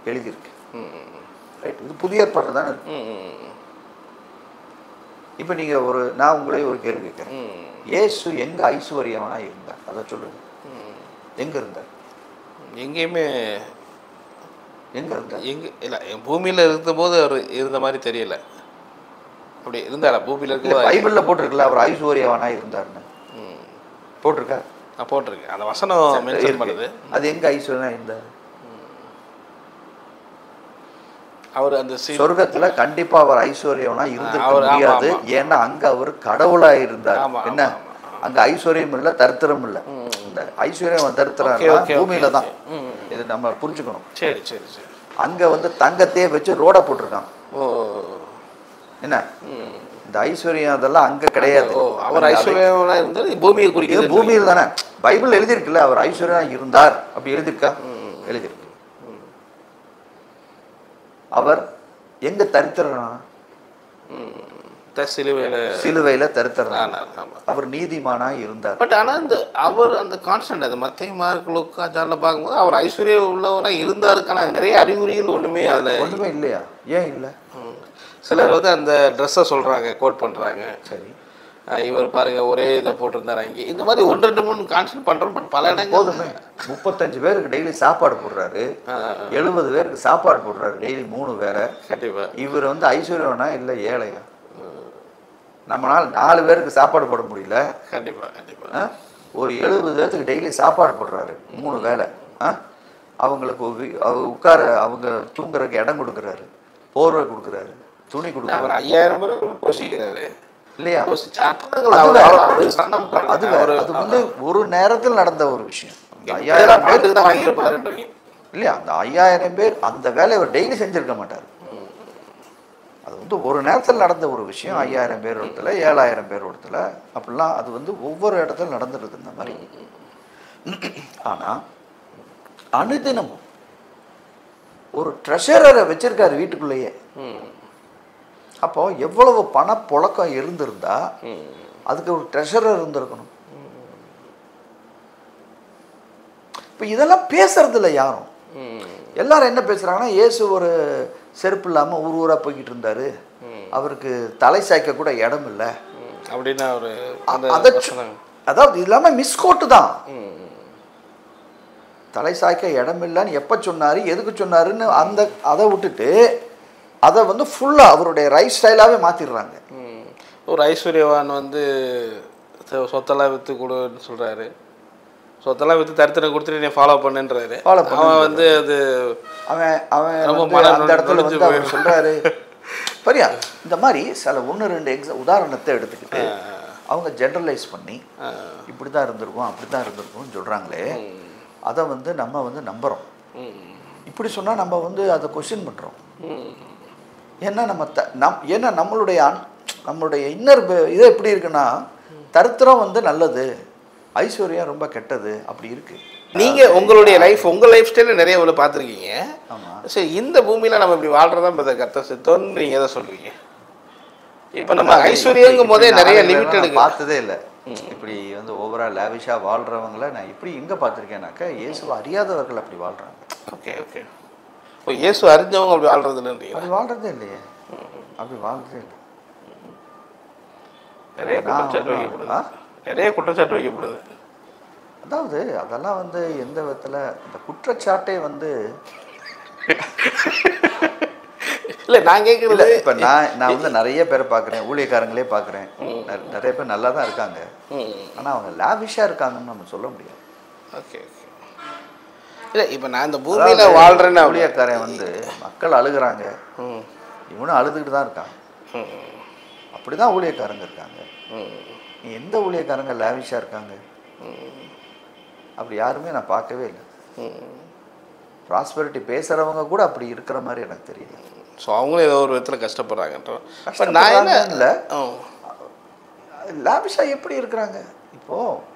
[SPEAKER 2] எழுதியிருக்கு. ரைட், இது புதிய ஏற்பாடு தானே இருக்கு. இப்போ நீங்கள் நான் உங்களே ஒரு கேள்வி கேட்குறேன். இயேசு எங்கே ஐஸ்வர்யவனாக இருந்தார்? அதை சொல்லுங்க. எங்கே இருந்தார்?
[SPEAKER 1] எங்கேயுமே
[SPEAKER 2] எங்கே இருந்தார்?
[SPEAKER 1] எங்கே இல்லை, பூமியில் இருந்தபோது அவர் இருந்த மாதிரி தெரியல. அப்படி இருந்தாரா பூமியில் இருக்க?
[SPEAKER 2] பைபிளில் போட்டிருக்குல்ல அவர் ஐஸ்வர்யவனாக இருந்தார்னு போட்டிருக்கா?
[SPEAKER 1] நான் போட்டிருக்கேன், அந்த வசனம் மென்ஷன் பண்ணுது.
[SPEAKER 2] அது எங்கே ஐஸ்வர்யனாக இருந்தார்?
[SPEAKER 1] அவர் அந்த
[SPEAKER 2] சொர்க்கத்துல கண்டிப்பா அவர் ஐஸ்வர்யவனா இருந்திருக்க முடியாது. ஏன்னா அங்க அவர் கடவுளா இருந்தார். என்ன, அங்க ஐஸ்வர்யம் இல்ல, தரித்திரம் இல்ல. இந்த ஐஸ்வர்யம் தரித்திரம் பூமியில தான். இது நம்ம புரிஞ்சுக்கணும்.
[SPEAKER 1] சரி சரி சரி.
[SPEAKER 2] அங்க தங்கத்தையே வச்சு ரோட போட்டிருக்காங்க. என்ன, இந்த ஐஸ்வர்யம் அதெல்லாம் அங்க கிடையாது.
[SPEAKER 1] அவர் ஐஸ்வர்யவனா இருந்தார், பூமியை குறிக்கிறது.
[SPEAKER 2] பூமியில் தானே பைபிள் எழுதியிருக்குல்ல, அவர் ஐஸ்வர்யா இருந்தார். அப்படி எழுதியிருக்கா? எழுதியிருக்கு. அவர் எங்க தரித்திரனா? சிலுவையில தரித்திரனா. அவர் நீதிமானா இருந்தார்.
[SPEAKER 1] பட் ஆனா இந்த அவர் அந்த கான்ஸ்டன்ட் அது மத்திய மார்க்களுக்கு அஜாரில் பார்க்கும்போது அவர் ஐஸ்வர்யா உள்ளவராக இருந்தாருக்கான நிறைய அறிகுறிகள் ஒன்றுமே அதில்
[SPEAKER 2] ஒன்றுமே இல்லையா? ஏன் இல்லை?
[SPEAKER 1] சிலர் வந்து அந்த ட்ரெஸ்ஸை சொல்கிறாங்க, கோட் பண்ணுறாங்க.
[SPEAKER 2] சரி,
[SPEAKER 1] இவர் பாருங்க ஒரே இதை போட்டிருந்தாரு அங்கே. இந்த மாதிரி 1-2-3 கான்செப்ட் பண்ணுறோம். பட் பல இடங்கள்
[SPEAKER 2] போதுமே. 35 பேருக்கு டெய்லி சாப்பாடு போடுறாரு, 70 பேருக்கு சாப்பாடு போடுறாரு டெய்லி 3 வேளை.
[SPEAKER 1] கண்டிப்பாக
[SPEAKER 2] இவர் வந்து ஐஸ்வர்யம்னா இல்லை ஏழையா? நம்மளால் 4 பேருக்கு சாப்பாடு போட முடியல.
[SPEAKER 1] கண்டிப்பாக கண்டிப்பாக.
[SPEAKER 2] ஒரு 70 பேருக்கு டெய்லி சாப்பாடு போடுறாரு 3 வேளை. அவங்களுக்கு உட்கார அவங்க தூங்குறதுக்கு இடம் கொடுக்குறாரு, போர்வை கொடுக்குறாரு, துணி கொடுக்குறாரு.
[SPEAKER 1] 5000 பேர் போஷிக்கிறாரு
[SPEAKER 2] இல்லையா? அது வந்து ஒரு நேரத்தில் நடந்த ஒரு விஷயம். 5000 பேர் இல்லையா? அந்த 5000 பேர் அந்த வேலையை அவர் டெய்லி செஞ்சிருக்க மாட்டார். அது வந்து ஒரு நேரத்தில் நடந்த ஒரு விஷயம். 5000 பேர் இடத்துல, 7000 பேர் இடத்துல, அப்படிலாம் அது வந்து ஒவ்வொரு இடத்துல நடந்துருக்கு இந்த மாதிரி. ஆனால் அனுதினமும் ஒரு ட்ரெஷரரை வச்சிருக்காரு வீட்டுக்குள்ளேயே. அப்போ எவ்வளவு பணப்புழக்கம் இருந்திருந்தா அதுக்கு ஒரு ட்ரெஷரர் இருந்திருக்கணும். இப்போ இதெல்லாம் பேசுறது இல்லை யாரும். எல்லாரும் என்ன பேசுறாங்கன்னா, இயேசு ஒரு செருப்பு இல்லாமல் ஊர் ஊராக போய்கிட்டு இருந்தாரு, அவருக்கு தலை சாய்க்க கூட இடம் இல்லை
[SPEAKER 1] அப்படின்னா ஒரு
[SPEAKER 2] அதாவது இது இல்லாமல் மிஸ்கோட்டு தான். தலை சாய்க்க இடம் இல்லைன்னு எப்போ சொன்னார், எதுக்கு சொன்னாருன்னு அதை விட்டுட்டு அதை வந்து ஃபுல்லாக அவருடைய ரைட் ஸ்டைலாகவே மாற்றிடுறாங்க.
[SPEAKER 1] ஒரு ஐஸ்வர்யவான் வந்து சொத்தெல்லாம் விற்று கொடுன்னு சொல்கிறாரு, சொத்தெல்லாம் விற்று தரித்திரம் கொடுத்துட்டு நீ ஃபாலோ பண்ணுன்றாரு. அவன் வந்து அது
[SPEAKER 2] அவன் அந்த இடத்துல வந்து அவர் சொல்கிறாரு சரியா. இந்த மாதிரி சில 1-2 உதாரணத்தை எடுத்துக்கிட்டு அவங்க ஜென்ரலைஸ் பண்ணி இப்படி தான் இருந்திருக்கும் அப்படி தான் இருந்திருக்கும்னு சொல்கிறாங்களே, அதை வந்து நம்ம வந்து நம்புகிறோம். இப்படி சொன்னால் நம்ம வந்து அதை கொஸ்டின் பண்ணுறோம். ஏன்னா ஏன்னா நம்மளுடைய இன்னர் இது எப்படி இருக்குன்னா, தரித்திரம் வந்து நல்லது, ஐஸ்வர்யம் ரொம்ப கெட்டது, அப்படி இருக்கு.
[SPEAKER 1] நீங்கள் உங்களுடைய உங்கள் லைஃப் ஸ்டைலில் நிறைய இவ்வளோ பார்த்துருக்கீங்க. ஆமாம். சரி, இந்த பூமியில் நம்ம இப்படி வாழ்கிறதான் இப்போ கர்த்தர் சித்தம்னு நீங்கள் எதை சொல்லுவீங்க? இப்போ நம்ம ஐஸ்வர்யங்கும் போதே நிறைய லிமிட்டட்
[SPEAKER 2] பார்த்ததே இல்லை. இப்படி வந்து ஓவரால் லேவிஷாக வாழ்கிறவங்கள நான் இப்படி எங்கே பார்த்துருக்கேனாக்கா, இயேசுவை அறியாதவர்கள் அப்படி வாழ்கிறாங்க.
[SPEAKER 1] Okay okay. இப்போ இயேசு அறிஞ்சவங்க அப்படி வாழ்றது இல்லைன்றீங்க?
[SPEAKER 2] அப்படி வாழ்றதே இல்லையே, அப்படி வாழ்றதே இல்லை.
[SPEAKER 1] நிறைய குற்றச்சாட்டு வைக்கப்படுது.
[SPEAKER 2] அதாவது அதெல்லாம் வந்து எந்த விதத்தில் இந்த குற்றச்சாட்டே வந்து
[SPEAKER 1] இல்லை நான் கேட்குறது.
[SPEAKER 2] இப்போ நான் வந்து நிறைய பேரை பார்க்குறேன், ஊழியக்காரங்களே பார்க்குறேன், நிறைய பேர் நல்லா தான் இருக்காங்க. ஆனால் அவங்க லாவிஷாக இருக்காங்கன்னு நம்ம சொல்ல முடியாது.
[SPEAKER 1] Okay okay. இல்லை இப்போ நான் இந்த பூமியில் வாழ்கிறேன்னு
[SPEAKER 2] ஊழியக்காரன் வந்து மக்கள் அழுகிறாங்க, இவனும் அழுதுகிட்டு தான் இருக்காங்க. அப்படி தான் ஊழியக்காரங்க இருக்காங்க. எந்த ஊழியக்காரங்க லாவிஷாக இருக்காங்க? அப்படி யாருமே நான் பார்க்கவே இல்லை. ப்ராஸ்பரிட்டி பேசுகிறவங்க கூட அப்படி இருக்கிற மாதிரி எனக்கு தெரியல.
[SPEAKER 1] ஸோ அவங்களும் ஏதோ ஒரு விதத்தில் கஷ்டப்படுறாங்கன்றோம்.
[SPEAKER 2] பட் நான் என்ன இல்லை, லாவிஷாக எப்படி இருக்கிறாங்க? இப்போது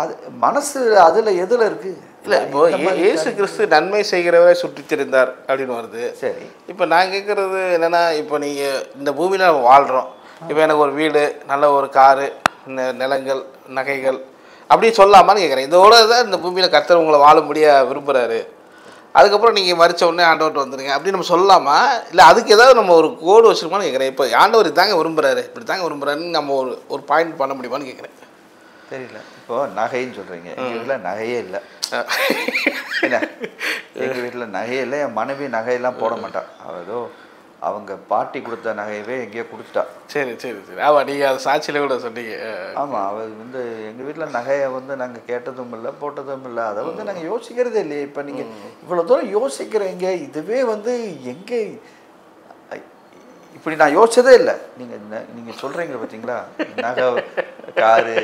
[SPEAKER 2] அது மனசு அதில் எதில் இருக்குது?
[SPEAKER 1] இல்லை இப்போ இயேசு கிறிஸ்து நன்மை செய்கிறவரை சுற்றித் திரிந்தார் அப்படின்னு வருது.
[SPEAKER 2] சரி,
[SPEAKER 1] இப்போ நான் கேட்குறது என்னென்னா, இப்போ நீங்கள் இந்த பூமியில் நம்ம வாழ்கிறோம். இப்போ எனக்கு ஒரு வீடு, நல்ல ஒரு காரு, நிலங்கள், நகைகள் அப்படி சொல்லாமான்னு கேட்குறேன். இதோட தான் இந்த பூமியில் கர்த்தர் உங்களை வாழ முடிய விரும்புகிறாரு அதுக்கப்புறம் நீங்கள் மறிச்ச உடனே ஆண்டவர்கிட்ட வந்துடுங்க அப்படின்னு நம்ம சொல்லலாமா? இல்லை அதுக்கு ஏதாவது நம்ம ஒரு கோடு வச்சுருக்கோமான்னு கேட்குறேன். இப்போ ஆண்டவர் இதாங்க விரும்புகிறாரு, இப்படி தாங்க விரும்புகிறாருன்னு நம்ம ஒரு பாயிண்ட் பண்ண முடியுமான்னு கேட்குறேன்.
[SPEAKER 2] தெரியல. இப்போ நகைன்னு சொல்கிறீங்க, எங்கள் வீட்டில் நகையே இல்லை. என்ன, எங்கள் வீட்டில் நகையே இல்லை. என் மனைவி நகையெல்லாம் போட மாட்டான். அவள் ஏதோ அவங்க பாட்டி கொடுத்த நகையவே எங்கேயோ கொடுத்துட்டா.
[SPEAKER 1] சரி சரி சரி. ஆமாம், நீங்கள் அது சாட்சியில் கூட சொன்னீங்க.
[SPEAKER 2] ஆமாம், அவள் வந்து எங்கள் வீட்டில் நகையை வந்து நாங்கள் கேட்டதும் இல்லை, போட்டதும் இல்லை. அதை வந்து நாங்கள் யோசிக்கிறதே இல்லையே. இப்போ நீங்கள் இவ்வளோ தூரம் யோசிக்கிறீங்க, இதுவே வந்து எங்கே இப்படி நான் யோசிச்சதே இல்லை. நீங்கள் சொல்கிறீங்க பார்த்தீங்களா, நகை காரு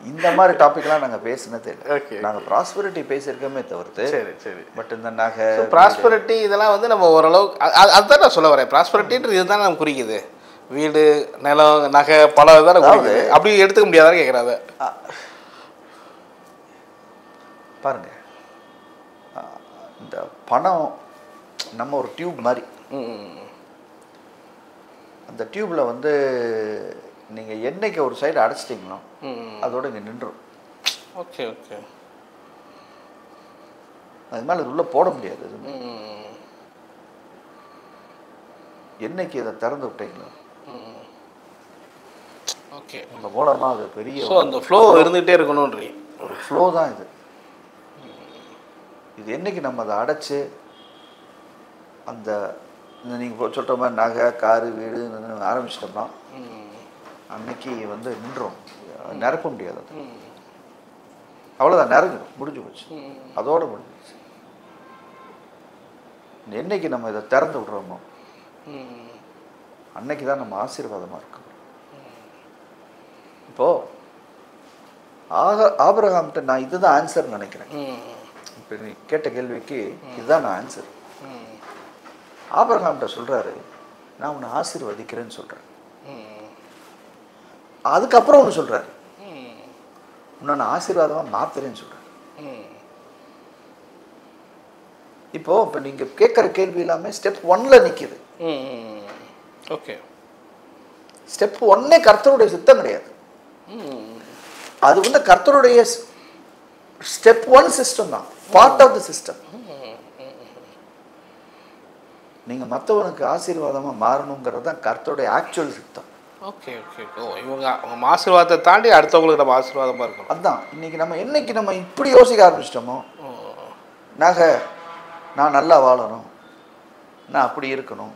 [SPEAKER 2] இந்த மாதிரி டாபிக்லாம் நாங்கள் பேசினதே இல்லை. நாங்கள் ப்ராஸ்பரிட்டி பேசியிருக்கோமே தவிர்த்து.
[SPEAKER 1] சரி சரி.
[SPEAKER 2] பட் இந்த நகை
[SPEAKER 1] ப்ராஸ்பரிட்டி இதெல்லாம் வந்து நம்ம ஓரளவுக்கு அதுதான் நான் சொல்ல வரேன். ப்ராஸ்பரிட்டின்றது இதுதான் நம்ம குறிக்குது. வீடு, நிலம், நகை, பல தானே குறிக்குது. அப்படி எடுத்துக்க முடியாதான்னு கேட்குறாங்க.
[SPEAKER 2] பாருங்க, இந்த பணம் நம்ம ஒரு டியூப் மாதிரி. அந்த டியூப்பில் வந்து நீங்கள் என்னைக்கு ஒரு சைடு அடைச்சிட்டிங்களோ அதோட இங்கே நின்றுடும்.
[SPEAKER 1] Okay okay.
[SPEAKER 2] அது மேலே அது உள்ளே போட முடியாது. அது என்னைக்கு இதை திறந்து விட்டீங்களோ
[SPEAKER 1] ஓகே,
[SPEAKER 2] அந்த மூலமாக அது பெரிய
[SPEAKER 1] அந்த ஃப்ளோ இருந்துகிட்டே இருக்கணும்ன்றீங்க.
[SPEAKER 2] ஒரு ஃப்ளோ தான் இது. இது என்னைக்கு நம்ம அதை அடைச்சி அந்த நீங்கள் சொல்கிற மாதிரி நகை, காரு, வீடு ஆரம்பிச்சிட்டோம்னா அன்னைக்கு வந்து நின்றோம், நிரப்ப முடியாது. அது அவ்வளோதான், நிறஞ்சிடும், முடிஞ்சு போச்சு, அதோடு முடிஞ்சிடுச்சு. என்னைக்கு நம்ம இதை திறந்து விடுறோமோ அன்னைக்கு தான் நம்ம ஆசீர்வாதமாக இருக்கணும். இப்போது ஆபிரகாம்கிட்ட நான் இதுதான் ஆன்சர் நினைக்கிறேன். இப்போ நீ கேட்ட கேள்விக்கு இதுதான் நான் ஆன்சர். ஆபிரகாம்கிட்ட சொல்கிறாரு, நான் உன்னை ஆசீர்வதிக்கிறேன்னு சொல்கிறேன். அதுக்கப்புறம் ஒன்று சொல்கிறாரு, உன்னை நான் ஆசீர்வாதமாக மாத்துறேன்னு சொல்கிறேன். இப்போ நீங்கள் கேட்குற கேள்வி எல்லாமே ஸ்டெப் 1ல் நிற்கிது.
[SPEAKER 1] ஓகே,
[SPEAKER 2] ஸ்டெப் 1 கர்த்தருடைய சித்தம் கிடையாது. அது வந்து கர்த்தருடைய ஸ்டெப் 1 சிஸ்டம் தான், பார்ட் ஆஃப் த சிஸ்டம். நீங்கள் மற்றவனுக்கு ஆசீர்வாதமாக மாறணுங்கிறது தான் கர்த்தருடைய ஆக்சுவல் சித்தம்.
[SPEAKER 1] Okay okay. ஓ, இவங்க அவங்க ஆசீர்வாதத்தை தாண்டி அடுத்தவங்களுக்கு நம்ம ஆசீர்வாதமாக இருக்கணும்.
[SPEAKER 2] அதுதான் இன்னைக்கு நம்ம என்னைக்கு நம்ம இப்படி யோசிக்க ஆரம்பிச்சிட்டோமோ, நான் நல்லா வாழணும், நான் அப்படி இருக்கணும்,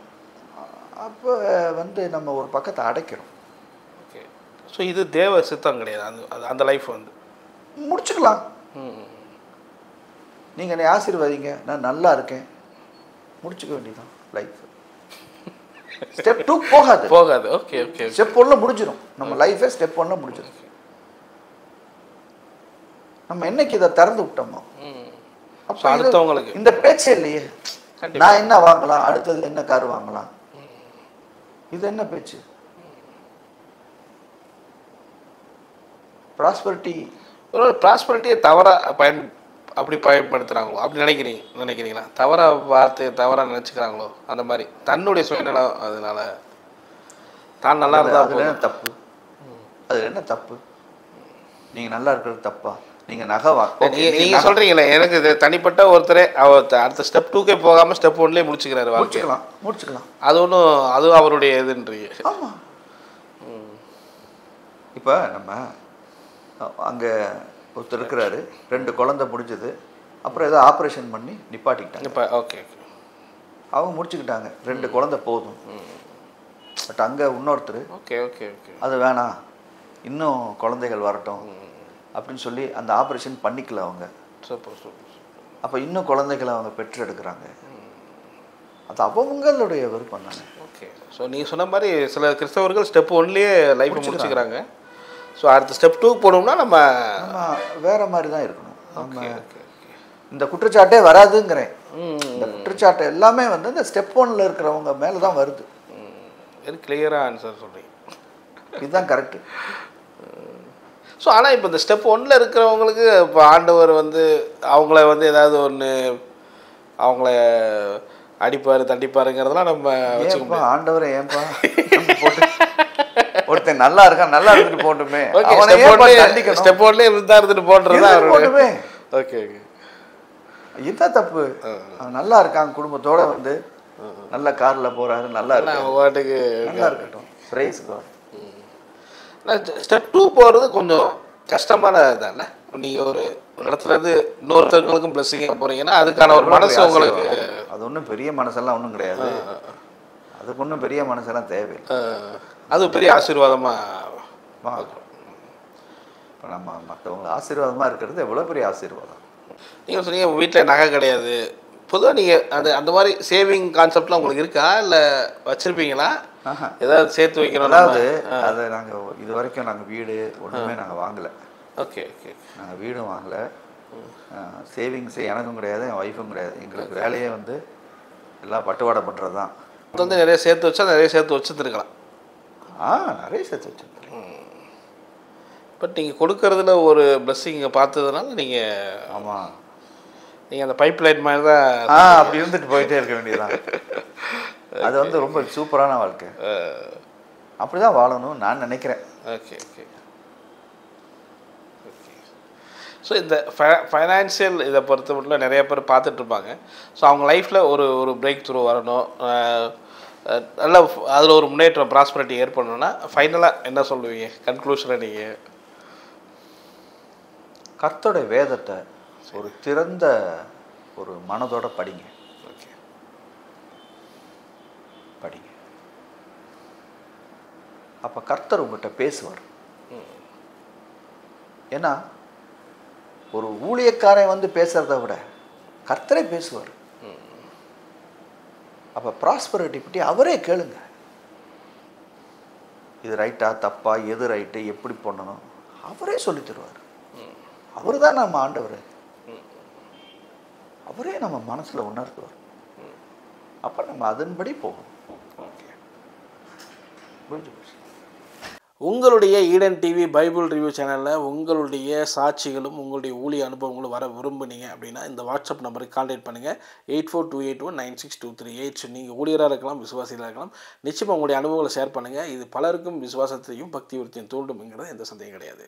[SPEAKER 2] அப்போ வந்து நம்ம ஒரு பக்கத்தை அடைக்கிறோம்.
[SPEAKER 1] ஓகே. ஸோ இது தேவ சித்தம் கிடையாது. அந்த லைஃப் வந்து
[SPEAKER 2] முடிச்சுக்கலாம். நீங்கள் என்னை ஆசீர்வதிங்க, நான் நல்லா இருக்கேன், முடிச்சுக்க வேண்டியதான் லைஃப். ஸ்டெப் 2 போகாது.
[SPEAKER 1] Okay okay.
[SPEAKER 2] ஸ்டெப் 1ல முடிஞ்சிடும் நம்ம லைஃபே. ஸ்டெப் 1ல முடிஞ்சிடும். நம்ம என்னைக்கு இதை திறந்து விட்டோமோ அப்போ
[SPEAKER 1] அடுத்தவங்களுக்கு
[SPEAKER 2] இந்த பேச்சே இல்லையே. நான் என்ன வாங்கலாம், அடுத்தது என்ன கார் வாங்கலாம், இது என்ன பேச்சு?
[SPEAKER 1] ப்ராஸ்பரிட்டியை தவறாக அப்படி பயன்படுத்துகிறாங்களோ அப்படி நினைக்கிறீங்களா? தவறாக வார்த்தையை தவறாக நினச்சிக்கிறாங்களோ அந்த மாதிரி தன்னுடைய சுயநலம், அதனால தான் நல்லா இருந்தால்
[SPEAKER 2] அதில் என்ன தப்பு? அதில் என்ன தப்பு? நீங்கள் நல்லா இருக்கிறது தப்பா? நீங்கள் நகை
[SPEAKER 1] நீங்கள் சொல்கிறீங்களே, எனக்கு இது தனிப்பட்ட ஒருத்தரே அடுத்த ஸ்டெப் 2க்கே போகாமல் ஸ்டெப் 1லேயே முடிச்சுக்கிறாரு.
[SPEAKER 2] முடிச்சுக்கலாம்.
[SPEAKER 1] அதுவும் அவருடைய இதுன்றீங்க.
[SPEAKER 2] ஆமாம். இப்போ நம்ம அங்கே ஒருத்தர் இருக்கிறாரு, 2 குழந்தை முடிஞ்சது, அப்புறம் ஏதோ ஆப்ரேஷன் பண்ணி நிப்பாட்டிக்கிட்டாங்க.
[SPEAKER 1] இப்போ ஓகே,
[SPEAKER 2] அவங்க முடிச்சுக்கிட்டாங்க, 2 குழந்தை போதும். பட் அங்கே இன்னொருத்தர்
[SPEAKER 1] ஓகே ஓகே ஓகே
[SPEAKER 2] அது வேணாம், இன்னும் குழந்தைகள் வரட்டும் அப்படின்னு சொல்லி அந்த ஆப்ரேஷன் பண்ணிக்கல அவங்க. அப்போ இன்னும் குழந்தைகளை அவங்க பெற்று எடுக்கிறாங்க. அது அவங்களுடைய விருப்பம் தானே.
[SPEAKER 1] ஓகே. ஸோ நீங்கள் சொன்ன மாதிரி சில கிறிஸ்தவர்கள் ஸ்டெப் 1லேயே லைஃப் முடிச்சுக்கிறாங்க. ஸோ அடுத்த ஸ்டெப் 2 போனோம்னா நம்ம
[SPEAKER 2] வேற மாதிரி தான் இருக்கணும். நம்ம இந்த குற்றச்சாட்டே வராதுங்கிறேன். இந்த குற்றச்சாட்டு எல்லாமே வந்து இந்த ஸ்டெப் 1ல் இருக்கிறவங்க மேலே தான் வருது.
[SPEAKER 1] வெரி கிளியராக ஆன்சர் சொல்கிறீங்க.
[SPEAKER 2] இதுதான் கரெக்டு.
[SPEAKER 1] ஸோ ஆனால் இப்போ இந்த ஸ்டெப் 1ல் இருக்கிறவங்களுக்கு இப்போ ஆண்டவர் வந்து அவங்கள வந்து ஏதாவது ஒன்று அவங்கள அடிப்பார் தண்டிப்பாருங்கிறதெல்லாம் நம்ம வச்சுக்கோங்க.
[SPEAKER 2] ஆண்டவரை ஏன்பா போட்டு ஒருத்தன் நல்லா இருக்கான், நல்லா இருந்துட்டு போட்டுமே,
[SPEAKER 1] ஸ்டெப் 1லேயே இருந்துட்டு போட்டுறது போட்டுமே. Okay okay.
[SPEAKER 2] இதுதான் தப்பு. அவன் நல்லா இருக்கான், குடும்பத்தோட வந்து நல்ல காரில் போகிறாரு, நல்லா இருக்கு,
[SPEAKER 1] பாட்டுக்கு
[SPEAKER 2] நல்லா இருக்கட்டும். Price God.
[SPEAKER 1] ஸ்டெப் 2 போகிறது கொஞ்சம் கஷ்டமான தானே. நீங்கள் ஒரு இடத்துலேருந்து இன்னொருத்தவங்களுக்கும் பிளஸ்ஸிங்காக போகிறீங்கன்னா அதுக்கான ஒரு மனசு உங்களுக்கு.
[SPEAKER 2] அது ஒன்றும் பெரிய மனசெல்லாம் ஒன்றும் கிடையாது. அதுக்கு ஒன்றும் பெரிய மனசெல்லாம் தேவையில்லை.
[SPEAKER 1] அது பெரிய ஆசீர்வாதமாக.
[SPEAKER 2] இப்போ நம்ம மற்றவங்க ஆசீர்வாதமாக இருக்கிறது எவ்வளோ பெரிய ஆசீர்வாதம்.
[SPEAKER 1] நீங்கள் சொன்னீங்க வீட்டில் நகை கிடையாது. பொதுவாக நீங்கள் அந்த மாதிரி சேவிங் கான்செப்ட்லாம் உங்களுக்கு இருக்கா, இல்லை வச்சுருப்பீங்களா? ஏதாவது சேர்த்து வைக்கணும்.
[SPEAKER 2] அதாவது அதை நாங்கள் இது வரைக்கும் நாங்கள் வீடு ஒன்றுமே நாங்கள் வாங்கலை.
[SPEAKER 1] Okay okay.
[SPEAKER 2] நாங்கள் வீடும் வாங்கலை, சேவிங்ஸு எனக்கும் கிடையாது, என் ஒய்ஃபும் கிடையாது. எங்களுக்கு வேலையே வந்து எல்லாம் பட்டுவாடை பண்ணுறது தான்.
[SPEAKER 1] வந்து நிறைய சேர்த்து வச்சா நிறைய சேர்த்து வச்சுருக்கலாம்.
[SPEAKER 2] நிறைய சேர்த்து வச்சுருக்கேன்.
[SPEAKER 1] பட் நீங்கள் கொடுக்கறதுல ஒரு பிளஸ்ஸிங்கை பார்த்ததுனால நீங்கள்.
[SPEAKER 2] ஆமாம்,
[SPEAKER 1] நீங்கள் அந்த பைப் லைன் மாதிரி தான்
[SPEAKER 2] அப்படி இருந்துட்டு போயிட்டே இருக்க வேண்டியதுதான். அது வந்து ரொம்ப சூப்பரான வாழ்க்கை. அப்படி தான் வாழணும்னு நான் நினைக்கிறேன்.
[SPEAKER 1] Okay okay okay. ஸோ இந்த ஃபைனான்சியல் இதை பொறுத்த மட்டும் நிறைய பேர் பார்த்துட்ருப்பாங்க. ஸோ அவங்க லைஃப்பில் ஒரு பிரேக் த்ரூ வரணும், நல்ல அதில் ஒரு முன்னேற்றம் ப்ராஸ்பரிட்டி ஏற்படணும்னா ஃபைனலாக என்ன சொல்லுவீங்க கன்க்ளூஷனில்? நீங்கள்
[SPEAKER 2] கர்த்தருடைய வேதத்தை ஒரு திறந்த ஒரு மனதோட படிங்க.
[SPEAKER 1] ஓகே,
[SPEAKER 2] படிங்க. அப்போ கர்த்தர் உங்கள்கிட்ட பேசுவார். ஏன்னா ஒரு ஊழியக்காரன் வந்து பேசுறத விட கர்த்தரே பேசுவார். அப்போ ப்ராஸ்பரிட்டி பற்றி அவரே கேளுங்க. இது ரைட்டா தப்பா, எது ரைட்டு, எப்படி பண்ணணும், அவரே சொல்லி தருவார். அவர் தான் நம்ம ஆண்டவர். அவரே நம்ம மனசில் உணர்த்துவார். அப்போ நம்ம அதன்படி போகணும்.
[SPEAKER 1] உங்களுடைய ஈடன் டிவி பைபிள் ரிவ்யூ சேனலில் உங்களுடைய சாட்சிகளும் உங்களுடைய ஊழிய அனுபவங்களும் வர விரும்புனீங்க அப்படின்னா இந்த வாட்ஸ்அப் நம்பருக்கு கான்டாக்ட் பண்ணுங்கள். 8428196238. நீங்கள் ஊழியராக இருக்கலாம், விசுவாசிகளாக இருக்கலாம். நிச்சயமாக உங்களுடைய அனுபவங்களை ஷேர் பண்ணுங்கள். இது பலருக்கும் விசுவாசத்தையும் பக்தி விருத்தியும் தூண்டும்ங்கிறது எந்த சந்தேகம் கிடையாது.